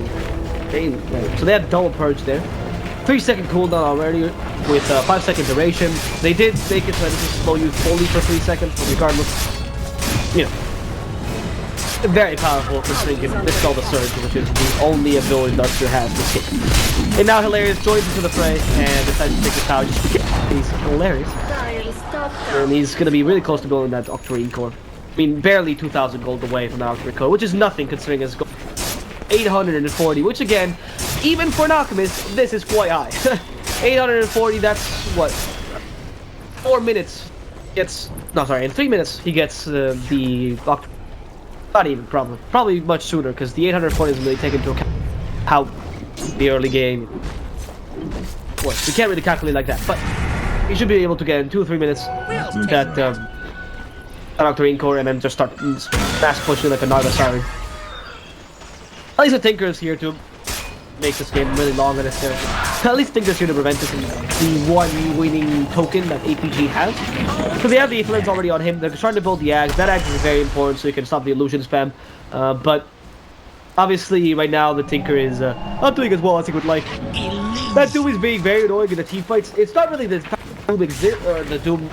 right. So they had double Purge there. 3-second cooldown already with 5-second duration. They did make it so that this is slow you fully for 3 seconds, but regardless, very powerful considering this is all the Surge, which is the only ability Darkster has to escape. And now Hilarious joins into the fray and decides to take his power just because he's hilarious. And he's going to be really close to building that Octarine core. I mean, barely 2,000 gold away from the Octarine core, which is nothing considering his gold. 840, which again, even for an Alchemist, this is quite high. 840, that's what? 4 minutes gets, no sorry, in 3 minutes he gets the Octarine. Not even, probably much sooner, because the 840 isn't really taken into account how the early game works. We can't really calculate like that, but you should be able to get in 2 or 3 minutes that Octarine core and then just start mass pushing like a Narva Siren. At least the Tinker is here to make this game really long and it's at least Tinker's here to prevent this and the 1 winning token that APG has. Because they have the Aetherlands already on him, they're trying to build the Axe. That Axe is very important so you can stop the illusion spam. But obviously right now the Tinker is not doing as well as he would like. That Doom is being very annoying in the team fights. It's not really the Doom the Doom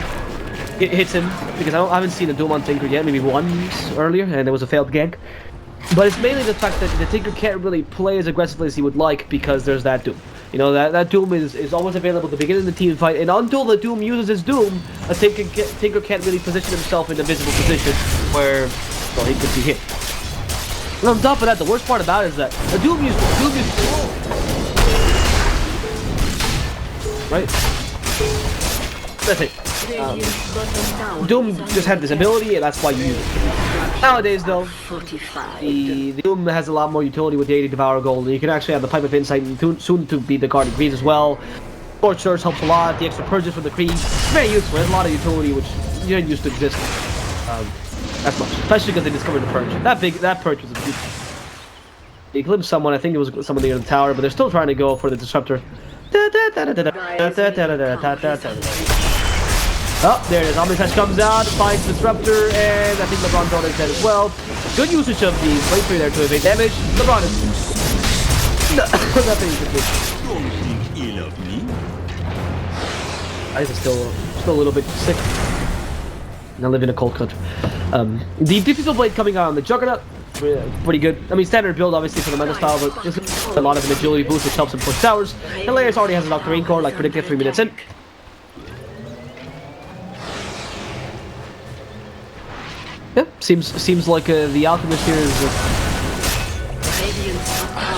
hits him, because I haven't seen a Doom on Tinker yet, maybe once earlier, and there was a failed gank. But it's mainly the fact that the Tinker can't really play as aggressively as he would like because there's that Doom. You know, that Doom is always available at the beginning of the team fight, and until the Doom uses his Doom, a Tinker can't really position himself in a visible position where, well, he could be hit. And on top of that, the worst part about it is that the Doom uses right? That's it. Doom just had this ability, and that's why you use it. Nowadays, though, 45. the Doom has a lot more utility with the 80 Devour Gold. You can actually have the Pipe of Insight and soon to be the Guardian Greaves as well. Scorch Surge helps a lot. The extra purges from the Creed, very useful. There's a lot of utility which didn't used to exist as much, especially because they discovered the purge. That purge was a huge. They glimpsed someone. I think it was someone near the tower, but they're still trying to go for the disruptor. Oh, there it is. Omnitrash comes out, finds Disruptor, and I think LeBron is dead as well. Good usage of the Blade 3 there to evade damage. LeBron is... nothing you can do. Don't think ill of me. Ice is still a little bit sick. I live in a cold country. The Diffusal Blade coming out on the Juggernaut, pretty good. I mean, standard build obviously for the Meta style, but there's a lot of an agility boost which helps him push towers. Hilarious already has an Octarine core, like predicted 3 minutes in. Yeah, seems like the Alchemist here is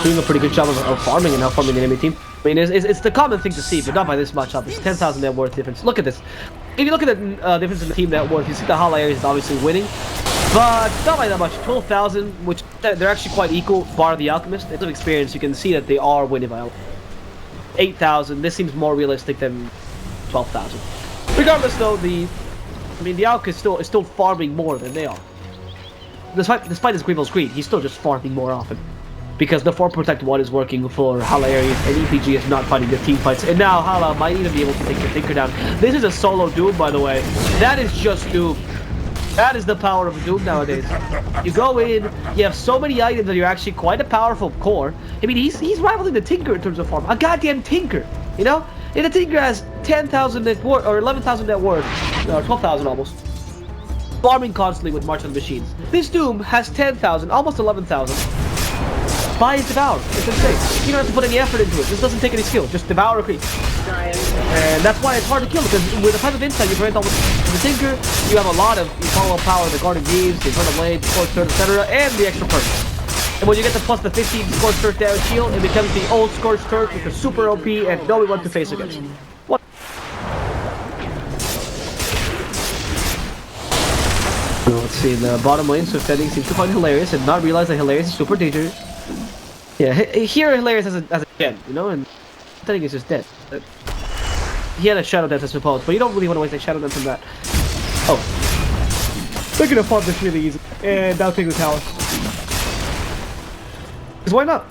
doing a pretty good job of farming and outfarming the enemy team. I mean, it's the common thing to see, but not by this much up. It's 10,000 net worth difference. Look at this. If you look at the difference in the team net worth, you see the Hala area is obviously winning, but not by that much. 12,000, which they're actually quite equal, bar the Alchemist. In terms of experience, you can see that they are winning by 8,000. This seems more realistic than 12,000. Regardless, though, the Alch is still farming more than they are. Despite his Grievous Greed, he's still just farming more often. Because the 4 Protect 1 is working for Hala Ares, and EPG is not fighting the team fights. And now Hala might even be able to take the Tinker down. This is a solo Doom, by the way. That is just Doom. That is the power of Doom nowadays. You go in, you have so many items that you're actually quite a powerful core. I mean, he's rivaling the Tinker in terms of farm. A goddamn Tinker, you know? And the Tinker has 10,000 net worth, or 11,000 net worth, or 12,000 almost. Farming constantly with March on the Machines. This Doom has 10,000, almost 11,000. By his Devour. It's insane. You don't have to put any effort into it. This doesn't take any skill. Just Devour a creep. And that's why it's hard to kill, because with a Pipe of Insight, you prevent all the Tinker, you have a lot of follow-up power, the Guardian Greaves, the Eternal Blade, the Scorch Surge, etc., and the extra perk. And when you get to plus the 15 Scorch Surge damage shield, it becomes the old Scorch Surge, which is super OP and no one to face against. What? Let's see, in the bottom lane, Swift Ending seems to find Hilarious and not realize that Hilarious is super dangerous. Yeah, here Hilarious has a gen, you know, and Ending is just dead. He had a Shadow Dance, I suppose, but you don't really want to waste a Shadow Dance on that. Oh. They're gonna farm this really easy, and now take the tower. Because why not?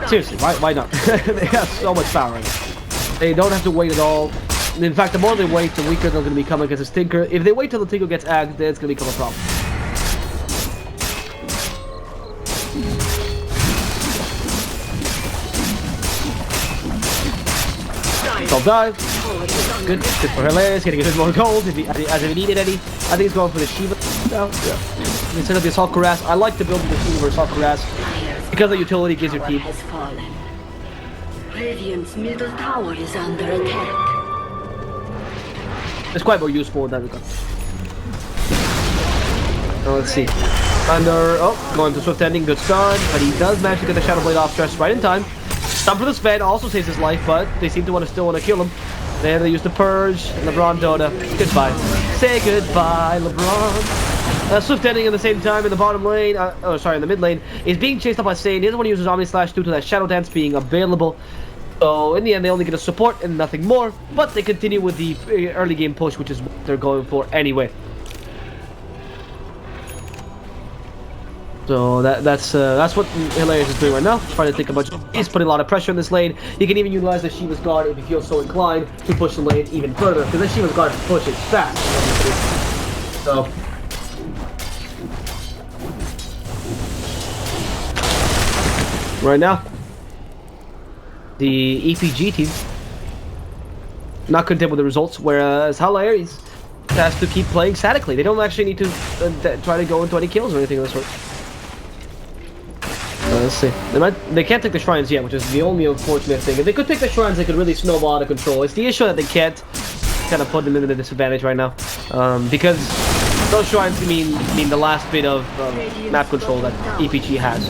Seriously, why not? They have so much power right now. They don't have to wait at all. In fact, the more they wait, the weaker they're going to become against this Tinker. If they wait till the Tinker gets agged, then it's going to become a problem. I'll die. Good for Hilarious, getting a bit more gold as if he needed any. I think he's going for the Shiva now. Yeah. Instead of the Assault Cuirass, I like to build the Shiva or Assault Cuirass because the utility gives your team. Has fallen. Radiant's middle tower is under attack. It's quite more useful in that regard. Now let's see. Thunder, going to Swift Ending, good start, but he does manage to get the Shadow Blade off just right in time. Stun for the Sven also saves his life, but they seem to still want to kill him. Then they use the Purge, LeBron Dota. Goodbye. Say goodbye, LeBron. Swift Ending at the same time in the bottom lane, in the mid lane, is being chased up by Sane. He doesn't want to use his Omni Slash due to that Shadow Dance being available. So in the end, they only get a support and nothing more, but they continue with the early game push, which is what they're going for anyway. So that's what Hilarious is doing right now. Trying to take a bunch of... He's putting a lot of pressure on this lane. He can even utilize the Shiva's Guard if he feels so inclined to push the lane even further, because the Shiva's Guard pushes fast. So... right now, the EPG team not content with the results, whereas Hala Ares has to keep playing statically. They don't actually need to try to go into any kills or anything of the sort. Let's see. They can't take the shrines yet, which is the only unfortunate thing. If they could take the shrines, they could really snowball out of control. It's the issue that they can't. Kind of put them in a disadvantage right now, because those shrines mean the last bit of map control that EPG has.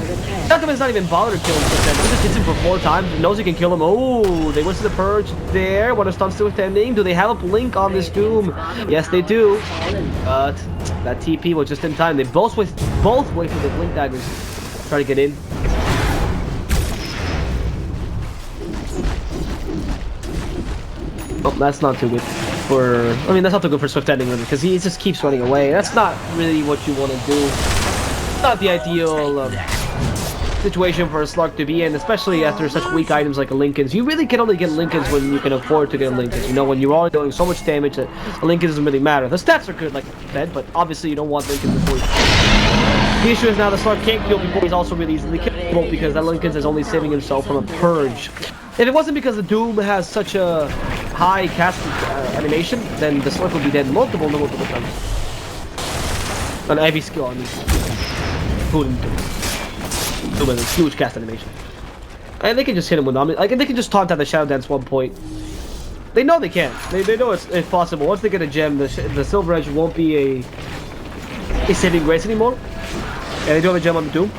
Alchemist not even bothered to kill him. He just hits him for 4 times. Knows he can kill him. Oh, they went to the Purge there. What a stun still attending. Do they have a blink on this Doom? Yes, they do. But That TP was just in time. They both wasted the blink daggers. Try to get in. Oh, that's not too good for... I mean, that's not too good for Swift ending with it, because he just keeps running away. That's not really what you want to do. It's not the ideal situation for a Slark to be in, especially after such weak items like a Lincoln's. You really can only get Lincoln's when you can afford to get a Lincoln's. You know, when you're already doing so much damage that a Lincoln doesn't really matter. The stats are good, like I said, but obviously you don't want Lincoln's before you... The issue is now the Slark can't kill before he's also really easily killable because that Lincoln's is only saving himself from a purge. If it wasn't because the Doom has such a high cast animation, then the Slark would be dead multiple times. An heavy skill on these. Doom has a huge cast animation. And they can just hit him with them. Like, they can just taunt out the Shadow Dance 1 point. They know they can. They know it's possible. Once they get a gem, the Silver Edge won't be a saving grace anymore. And they do have a gem on the Doom.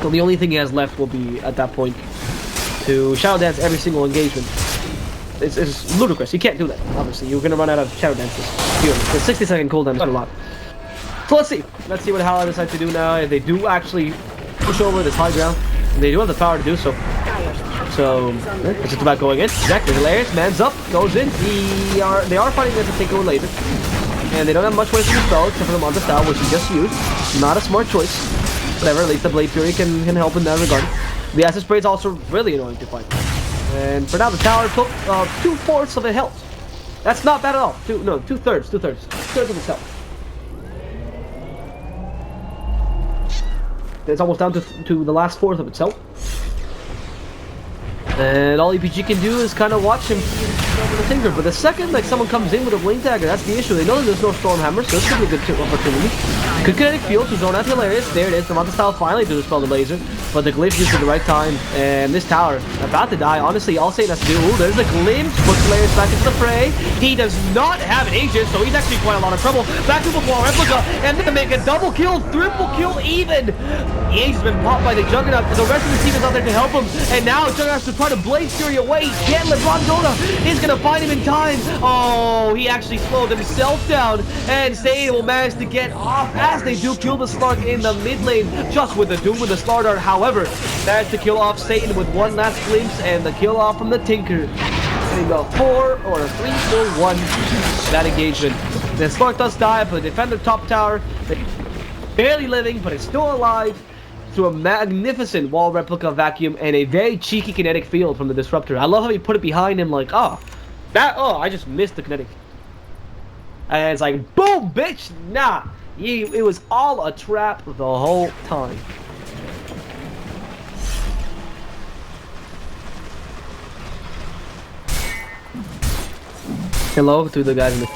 So the only thing he has left will be, at that point, to Shadow Dance every single engagement. It's ludicrous. You can't do that, obviously. You're going to run out of Shadow Dances. Here, the 60-second cooldown is quite a lot. So let's see. Let's see what Hala decides to do now. If they do actually push over this high ground, and they do have the power to do so. So, it's just about going in. Exactly, hilarious. Man's up, goes in. They are fighting against a takeover later. And they don't have much ways to spell except for the Monster Style, which he just used. Not a smart choice. Whatever, at least the Blade Fury can help in that regard. The Acid Spray is also really annoying to fight. And for now, the tower took 2/4 of its health. That's not bad at all. Two-thirds of its health. It's almost down to the last fourth of itself. And all EPG can do is kind of watch him over the Tinker. But the second like someone comes in with a Blink Dagger, that's the issue. They know that there's no Storm Hammer, so this could be a good opportunity. Good kinetic field to zone out hilarious. There it is. The Monster Style finally to dispel the laser. But the Glyph used at the right time. And this tower about to die. Honestly, all Satan has to do. Ooh, there's a glimpse. Puts hilarious back into the fray. He does not have an Aegis, so he's actually quite a lot of trouble. Back to the wall replica. And then to make a double kill, triple kill even. The Aegis has been popped by the Juggernaut. The rest of the team is out there to help him. And now Juggernaut has to try to Blade Fury away. He can't let ProDotA is gonna find him in time. Oh, he actually slowed himself down. And Satan will manage to get off as they do kill the Slark in the mid lane. Just with the Doom with the Star Dart. However, managed to kill off Satan with one last glimpse and the kill off from the Tinker. There you go. 4 or a 3-4-1 that engagement. The Slark does die, but they defend the top tower. Barely living, but it's still alive. Through a magnificent wall replica vacuum and a very cheeky kinetic field from the Disruptor. I love how he put it behind him like, I just missed the kinetic. And it's like, boom, bitch, nah. It was all a trap the whole time. Hello to the guys in the...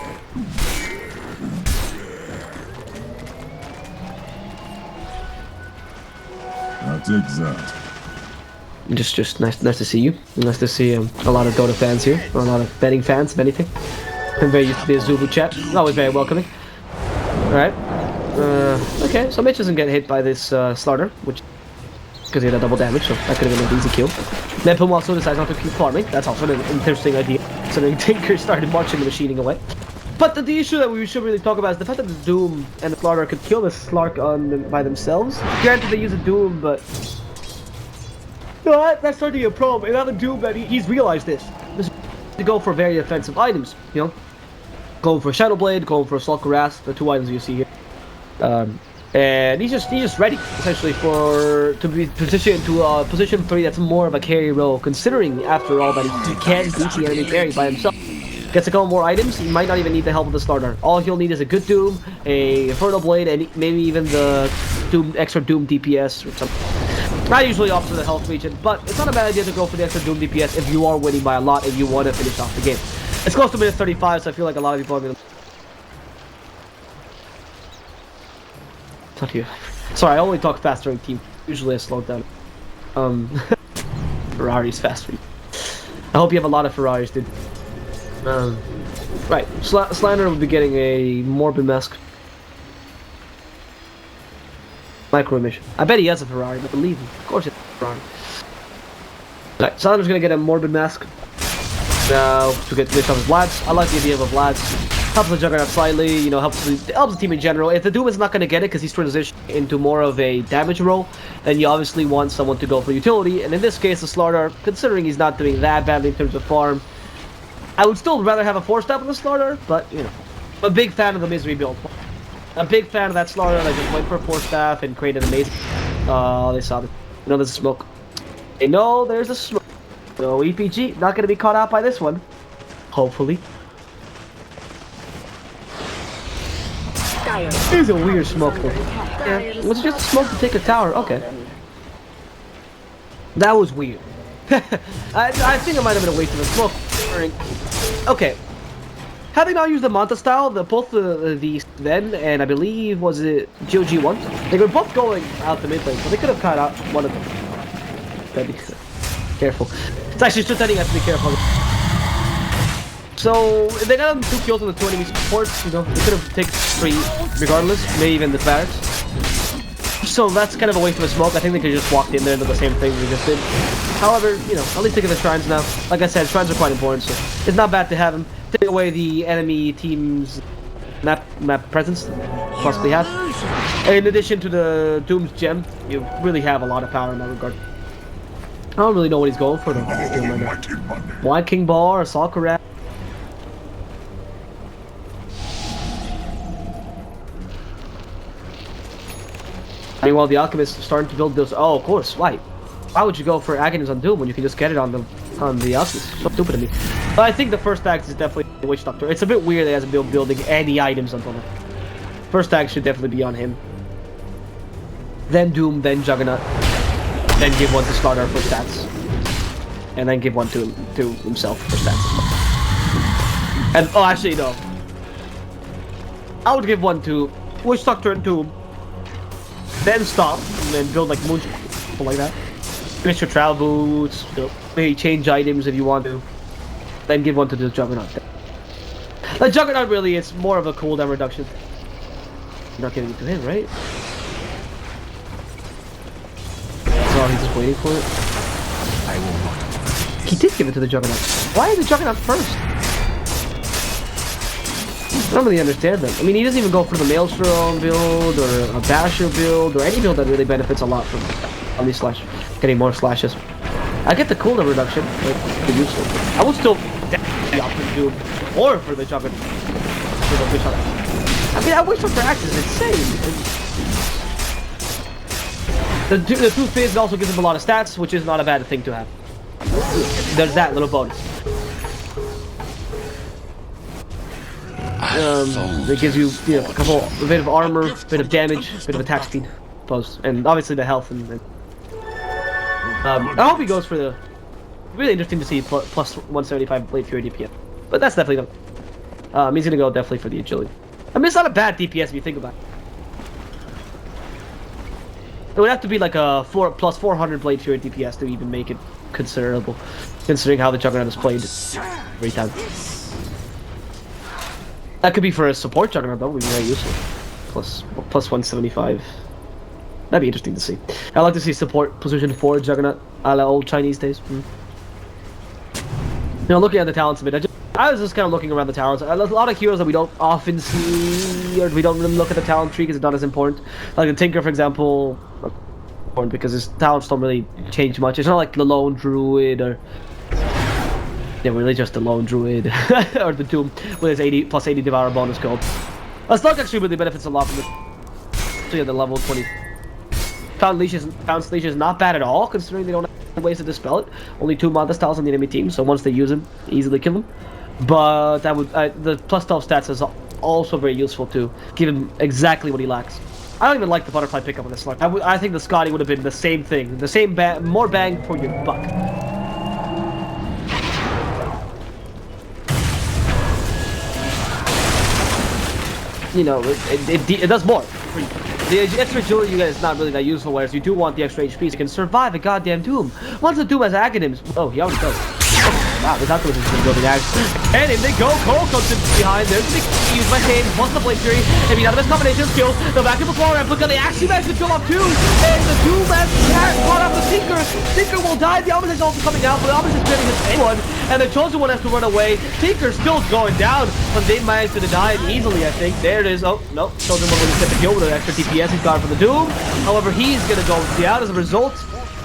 I'll take that. Just nice to see you. Nice to see a lot of Dota fans here, or a lot of betting fans, if anything. I'm very used to the Zulu chat. Always very welcoming. Alright. Okay, so Mitch doesn't get hit by this Slaughter, which because he had a double damage, so that could have been an easy kill. Then Pum also decides not to keep farming. That's also an interesting idea. So then Tinker started marching the machining away. But the issue that we should really talk about is the fact that the Doom and the Slaughter could kill the Slark by themselves. Granted, they use a Doom, but you know, that's starting to be a problem. And now the Doom, that he's realized this. This is to go for very offensive items, you know, going for Shadow Blade, going for Slug Grasp, the two items you see here. And he's just ready essentially to be positioned to position 3 that's more of a carry role, considering after all that he can beat the enemy carry by himself. Gets a couple more items, he might not even need the help of the starter. All he'll need is a good Doom, a Inferno Blade, and maybe even the extra Doom DPS or something. I usually opt for the health region, but it's not a bad idea to go for the extra Doom DPS if you are winning by a lot and you want to finish off the game. It's close to minute 35, so I feel like a lot of people are going to... Not you. Sorry, I only talk fast during team. Usually I slow down. Ferrari's faster. I hope you have a lot of Ferraris, dude. Right, Slander will be getting a Morbid Mask. Micro Emission. I bet he has a Ferrari, but believe me, of course he has a Ferrari. Right, Slander's gonna get a Morbid Mask. Now, to get finish off his Vlads. I like the idea of a Vlads. helps the Juggernaut slightly, you know, helps the team in general. If the Doom is not going to get it because he's transitioned into more of a damage role, then you obviously want someone to go for utility. And in this case, the Slardar, considering he's not doing that badly in terms of farm, I would still rather have a 4-step on the Slardar, but, you know, I'm a big fan of the Misery build. I'm a big fan of that Slardar that just went for 4-staff and created amazing. Oh, they saw it. You know, there's a smoke. They know there's a smoke. So EPG, not going to be caught out by this one. Hopefully. Here's a weird smoke though. Yeah, was it just a smoke to take a tower? Okay. That was weird. I think it might have been a waste of a smoke. Okay. Having not used the Manta style, both the then and I believe was it GOG1, they were both going out the mid lane, so they could have cut out one of them. Gotta be careful. It's actually just that you have to be careful. So they got them 2 kills on the 2 enemy supports, you know, they could have taken 3 regardless, maybe even the barracks. So that's kind of a waste of a smoke. I think they could have just walked in there and did the same thing we just did. However, you know, at least take the shrines now. Like I said, shrines are quite important, so it's not bad to have them. Take away the enemy team's map presence, possibly have. And in addition to the Doom's gem, you really have a lot of power in that regard. I don't really know what he's going for though. White King Bar, Assault Corral. Meanwhile, the Alchemist is starting to build those. Oh, of course. Why would you go for Agonies on Doom when you can just get it on the Alchemist? So stupid to me. But I think the first act is definitely the Witch Doctor. It's a bit weird that he hasn't been building any items on Doom. First act should definitely be on him. Then Doom, then Juggernaut. Then give one to Slardar for stats. And then give one to himself for stats. And oh, actually no. I would give one to Witch Doctor and Doom. Then stop, and then build like moon, something like that. Finish your travel boots, maybe change items if you want to. Then give one to the Juggernaut. The Juggernaut really is more of a cooldown reduction. You're not giving it to him, right? So he's just waiting for it. I will not. He did give it to the Juggernaut. Why is the Juggernaut first? I don't really understand them. I mean, he doesn't even go for the Maelstrom build or a Basher build or any build that really benefits a lot from on these getting more slashes. I get the cooldown reduction, but it's useful. I would still definitely opt for Doom or for the Juggernaut. I mean, I wish for Axe is insane. The 2 Fizz also gives him a lot of stats, which is not a bad thing to have. There's that little bonus. It gives you, a bit of armor, a bit of damage, a bit of attack speed, and obviously the health. I hope he goes for the. Really interesting to see plus 175 Blade Fury DPS, but that's definitely not. He's gonna go definitely for the agility. I mean, it's not a bad DPS if you think about it. It would have to be like a plus 400 Blade Fury DPS to even make it considerable, considering how the Juggernaut is played every time. That could be for a support Juggernaut, that would be very useful. Plus 175. That'd be interesting to see. I'd like to see support position 4 Juggernaut, a la old Chinese days. You know, looking at the talents a bit, I was just kind of looking around the talents. A lot of heroes that we don't often see, or we don't really look at the talent tree because it's not as important. Like the Tinker, for example, important because his talents don't really change much. It's not like the Lone Druid or... Yeah, really just the Lone Druid or the Doom with his plus 80 Devour bonus code. Slug actually really benefits a lot from this. Especially at the level 20. Pound Leash is not bad at all, considering they don't have ways to dispel it. Only 2 Manta styles on the enemy team, so once they use them, easily kill them. But that would the plus 12 stats is also very useful to give him exactly what he lacks. I don't even like the butterfly pickup on the Slug. I think the Scotty would have been the same thing, the same more bang for your buck. You know, it does more. The extra agility you get is not really that useful, whereas you do want the extra HP so you can survive a goddamn Doom. Once the Doom has Agonims, oh, he already does. Wow, this Alchemist is going to go to Axe. And in they go. Cole comes in behind. There's the big use by Shane. Plus the Blade Fury. And we got the best combination of skills. The back of the floor replica. They actually managed to kill off 2. And the 2 left caught off the Tinker. Tinker will die. The Alchemist is also coming out. But the Alchemist is getting his anyone. And the Chosen One has to run away. Tinker's still going down. But they managed to deny it easily, I think. There it is. Oh, no. Chosen One will get the kill with an extra TPS he's got for the Doom. However, he's going to go down as a result.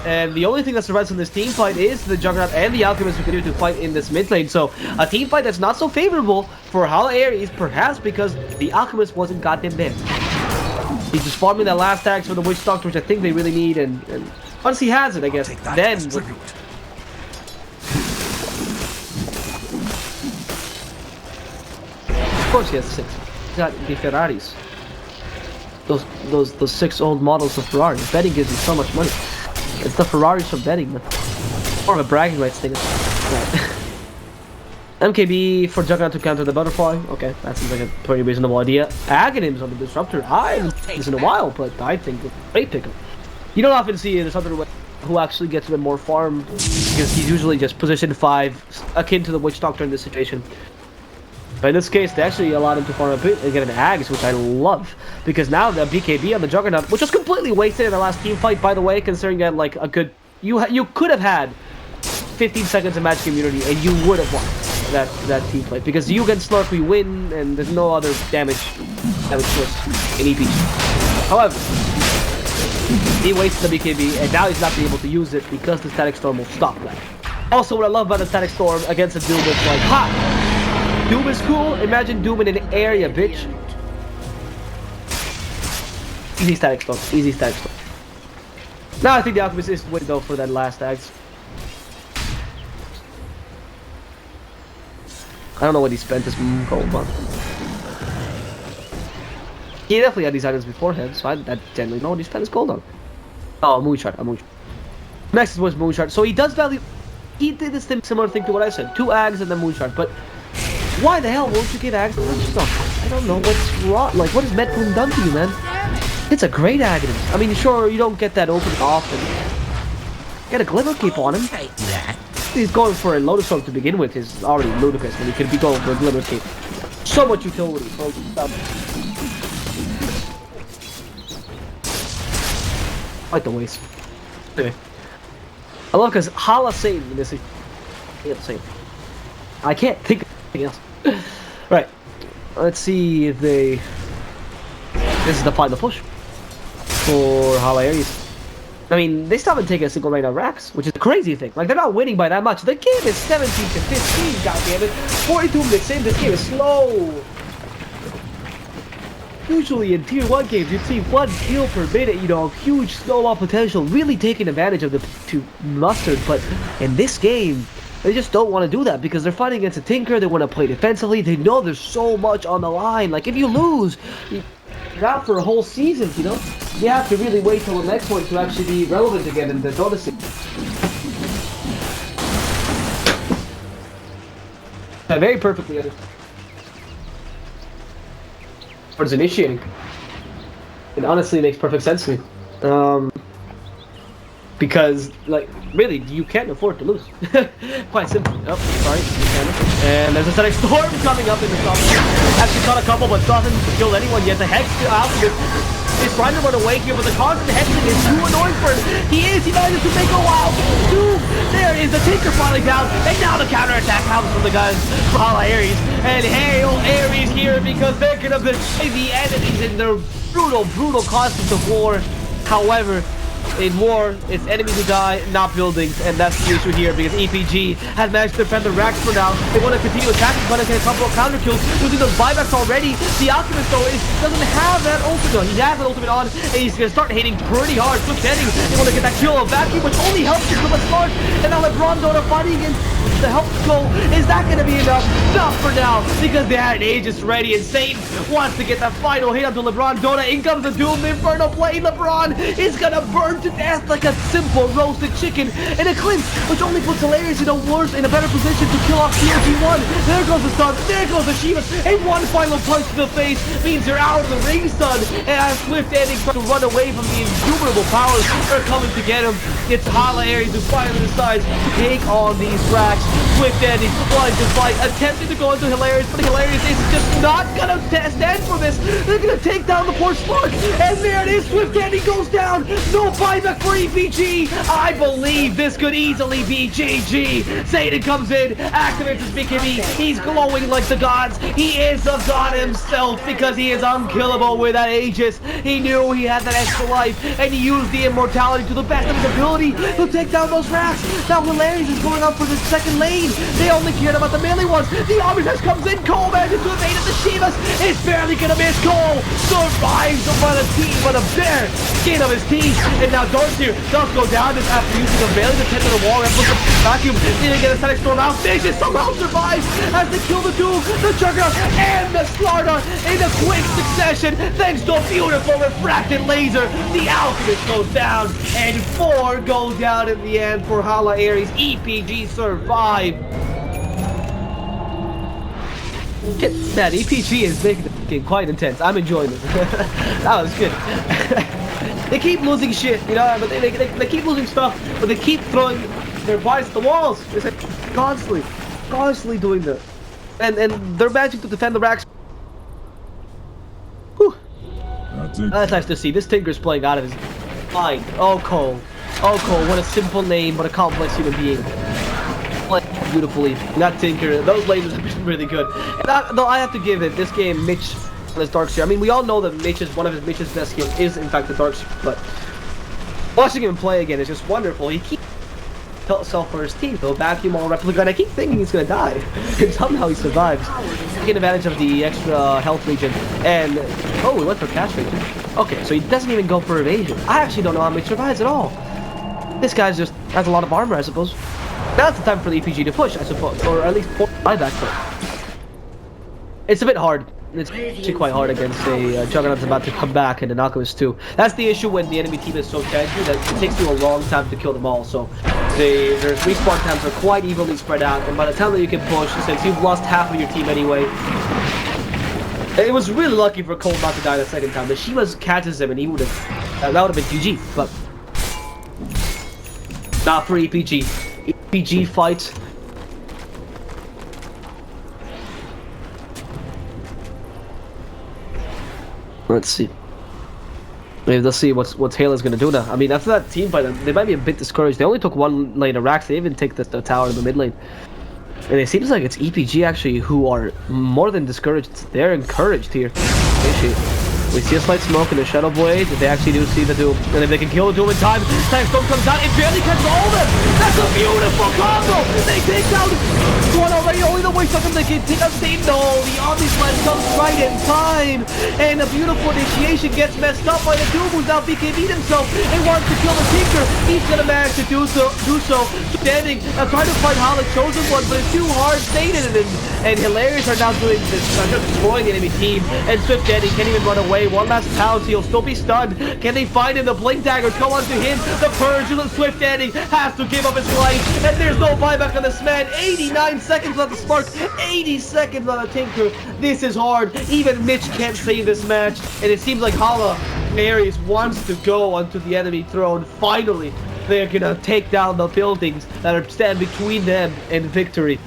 And the only thing that survives in this team fight is the Juggernaut and the Alchemist who continue to fight in this mid lane. So a team fight that's not so favorable for Hala Ares, perhaps because the Alchemist wasn't goddamn there. He's just farming that last tax for the Witch Doctor, which I think they really need. And once he has it, I guess, then... Of course he has 6. He's got the Ferraris. Those 6 old models of Ferrari. Betting gives you so much money. It's the Ferraris for betting, man. More of a bragging rights thing. Right. MKB for Juggernaut to counter the Butterfly. Okay, that seems like a pretty reasonable idea. Aghanims on the Disruptor. I haven't seen this in a while, but I think it's a great pickup. You don't often see a Disruptor who actually gets a bit more farm because he's usually just position 5, akin to the Witch Doctor in this situation. But in this case, they actually allowed him to farm a bit and get an Ags, which I love. Because now the BKB on the Juggernaut, which was completely wasted in the last team fight, by the way, considering that like a good... You could have had 15 seconds of magic immunity and you would have won that team fight. Because you against Slurp, we win, and there's no other damage source in EPG. However, he wasted the BKB, and now he's not being able to use it because the Static Storm will stop that. Also, what I love about the Static Storm against a Doom is like, ha! Doom is cool. Imagine Doom in an area, bitch. Easy Static Storm. Easy Static Storm. Now I think the Alchemist is the way to go for that last axe. I don't know what he spent his gold on. He definitely had these items beforehand, so I generally know what he spent his gold on. Oh, Moonshot. A Moonshot. Next was Moonshot. So he does value... He did this similar thing to what I said. 2 Ags and then Moonshot, but... Why the hell won't you get Ags and Moonshot? I don't know what's wrong. Like, what has Medpoon done to you, man? It's a great Aghanim. I mean, sure, you don't get that open often. Get a Glimmer Cape on him. He's going for a Lotus Orb to begin with is already ludicrous when he could be going for a Glimmer Cape. So much utility. Like the waste. Anyway. I love because Hala Satan in this is insane. I can't think of anything else. Right. Let's see if they... This is the final push for Hala Ares. I mean, they still haven't taken a single raid on Rax, which is a crazy thing. Like, they're not winning by that much. The game is 17 to 15, goddammit. 42 minutes in, this game is slow. Usually in tier 1 games, you'd see 1 kill per minute, you know, huge snowball potential, really taking advantage of the mustard. But in this game, they just don't want to do that because they're fighting against a Tinker. They want to play defensively. They know there's so much on the line. Like, if you lose, you're out for a whole season, you know? You have to really wait till the next one to actually be relevant again in the Dota scene. Very perfectly understood. Towards initiating. It honestly makes perfect sense to me. Because, like, really, you can't afford to lose. Quite simply. Oh, sorry. And there's a Static Storm coming up in the top. Actually caught a couple, but doesn't kill anyone yet. The Hex Alchemist is trying to run away here, but the constant hexing is too annoying for him. He manages to make a wild Doom. There is the Tinker finally down, and now the counterattack comes from the guys for Hala Ares. And hail Ares here because they're gonna betray the enemies in their brutal concept of war. However, in war, it's enemies who die, not buildings, and that's the issue here because EPG has managed to defend the racks for now. They want to continue attacking, but get a couple of counter kills, using those buybacks already. The Alchemist, though, doesn't have that ultimate. He has an ultimate on, and he's going to start hitting pretty hard. Quick hitting, they want to get that kill of vacuum, which only helps you from a start. And now ProDotA fighting against the help goal. Is that going to be enough? Not for now, because they had Aegis ready, and Satan wants to get that final hit onto ProDotA. In comes the Doom, the Inferno play. LeBron is going to burn to death like a simple roasted chicken in a clinch, which only puts Hilarious in a better position to kill off COG1. There goes the stun, there goes the Shiva, and one final punch to the face means you're out of the ring, son. And as Swift ending trying to run away from the innumerable powers that are coming to get him, it's Hala Ares who finally decides to take on these racks. Swift Eddie wanting to fight, attempting to go into Hilarious, but Hilarious is just not gonna stand for this. They're gonna take down the poor Spark, and there it is. Swift Eddie goes down. No buyback for EPG. I believe this could easily be GG. Satan comes in, activates his BKB. He's glowing like the gods. He is a god himself because he is unkillable with that Aegis. He knew he had that extra life, and he used the immortality to the best of his ability to take down those racks. Now Hilarious is going up for the second lane. They only cared about the melee ones. The Omnitrix comes in. Cole manages to evade it. The Shivas is barely gonna miss. Cole survives by the team, but a bare skin of his teeth. And now Darkseer does go down just after using a Veiling to tend to the wall. Replica vacuum. Didn't get a static storm out. Vicious somehow survives as they kill the Doom, the Juggernaut, and the Slardar in a quick succession. Thanks to a beautiful refracted laser, the Alchemist goes down, and 4 go down in the end for Hala Ares. EPG survive. Man, EPG is making the game quite intense. I'm enjoying it. That was good. They keep losing shit, you know, but they keep losing stuff, but they keep throwing their bodies at the walls. It's like constantly doing that. And they're managing to defend the racks. Whew. That's nice to see. This Tinker's playing out of his mind. Oh, Cole. Oh, Cole, what a simple name, what a complex human being. Playing beautifully. Not Tinker. Those lasers have been really good. And though I have to give it, this game, Mitch has Darkseer. I mean, we all know that one of Mitch's best skills is, in fact, the Darkseer, but watching him play again is just wonderful. He keeps himself for his team, though. Vacuum all replica, and I keep thinking he's gonna die. And somehow he survives. Taking advantage of the extra health regen. And, oh, we went for cash regen. Okay, so he doesn't even go for evasion. I actually don't know how Mitch survives at all. This guy just has a lot of armor, I suppose. Now's the time for the EPG to push, I suppose, or at least buyback. It's a bit hard. It's actually quite hard against a Juggernaut's about to come back and an Alchemist too. That's the issue when the enemy team is so tanky that it takes you a long time to kill them all. So their respawn times are quite evenly spread out, and by the time that you can push, since you've lost half of your team anyway, it was really lucky for Cole not to die the second time. The Shivas catches him and he would have, that would have been GG, but not for EPG. EPG fights. Let's see. Maybe let's see what's Hala's gonna do now. I mean, after that team fight, they might be a bit discouraged. They only took one lane of racks. They even take the tower in the mid lane. And it seems like it's EPG actually who are more than discouraged. They're encouraged here. We see a slight smoke in the Shadow Blade. They actually do see the Doom. And if they can kill the Doom in time, Storm comes out. It barely catches all of them. That's a beautiful combo. They take down one already. Only the way something they can take out Satan. No, the Omni Slash comes right in time. And a beautiful initiation gets messed up by the Doom, who's now BKB'd himself and wants to kill the Tinker. He's gonna manage to do so. Standing, trying to fight Hala Chosen One, but it's too hard. Satan and Hilarious are now doing this, just destroying the enemy team. And Swift Eddie can't even run away. One last pounce, he'll still be stunned. Can they find him? The blink daggers come onto him. The Purge, Swift Eddie has to give up his life, and there's no buyback on this man. 89 seconds on the Spark, 80 seconds on the Tinker. This is hard. Even Mitch can't save this match, and it seems like Hala Ares wants to go onto the enemy throne. Finally, they're gonna take down the buildings that are stand between them and victory.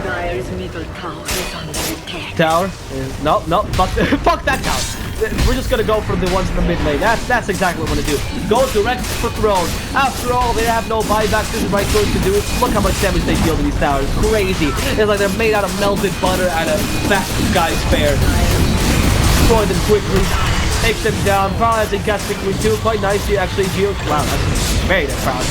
Dyer's middle tower is under attack. Tower? No, fuck that tower. We're just gonna go for the ones in the mid lane. That's exactly what we're gonna do. Go direct for throne. After all, they have no buyback. This is the right choice to do. Look how much damage they deal to these towers. Crazy. It's like they're made out of melted butter at a fat guy's fair. Destroy them quickly. Takes them down. Probably has a gas victory too. Quite nicely, actually. Wow, that's very nice proud.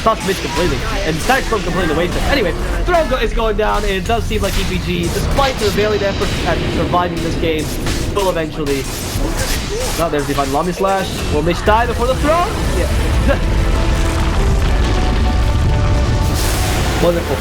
Stops Mitch completely, and Static Storm completely wasted. Anyway, Throne is going down, and it does seem like EPG, despite their valiant efforts at surviving this game, will eventually. Oh, there's Divine Lummy Slash. Will Mitch die before the Throne? Yeah. Wonderful.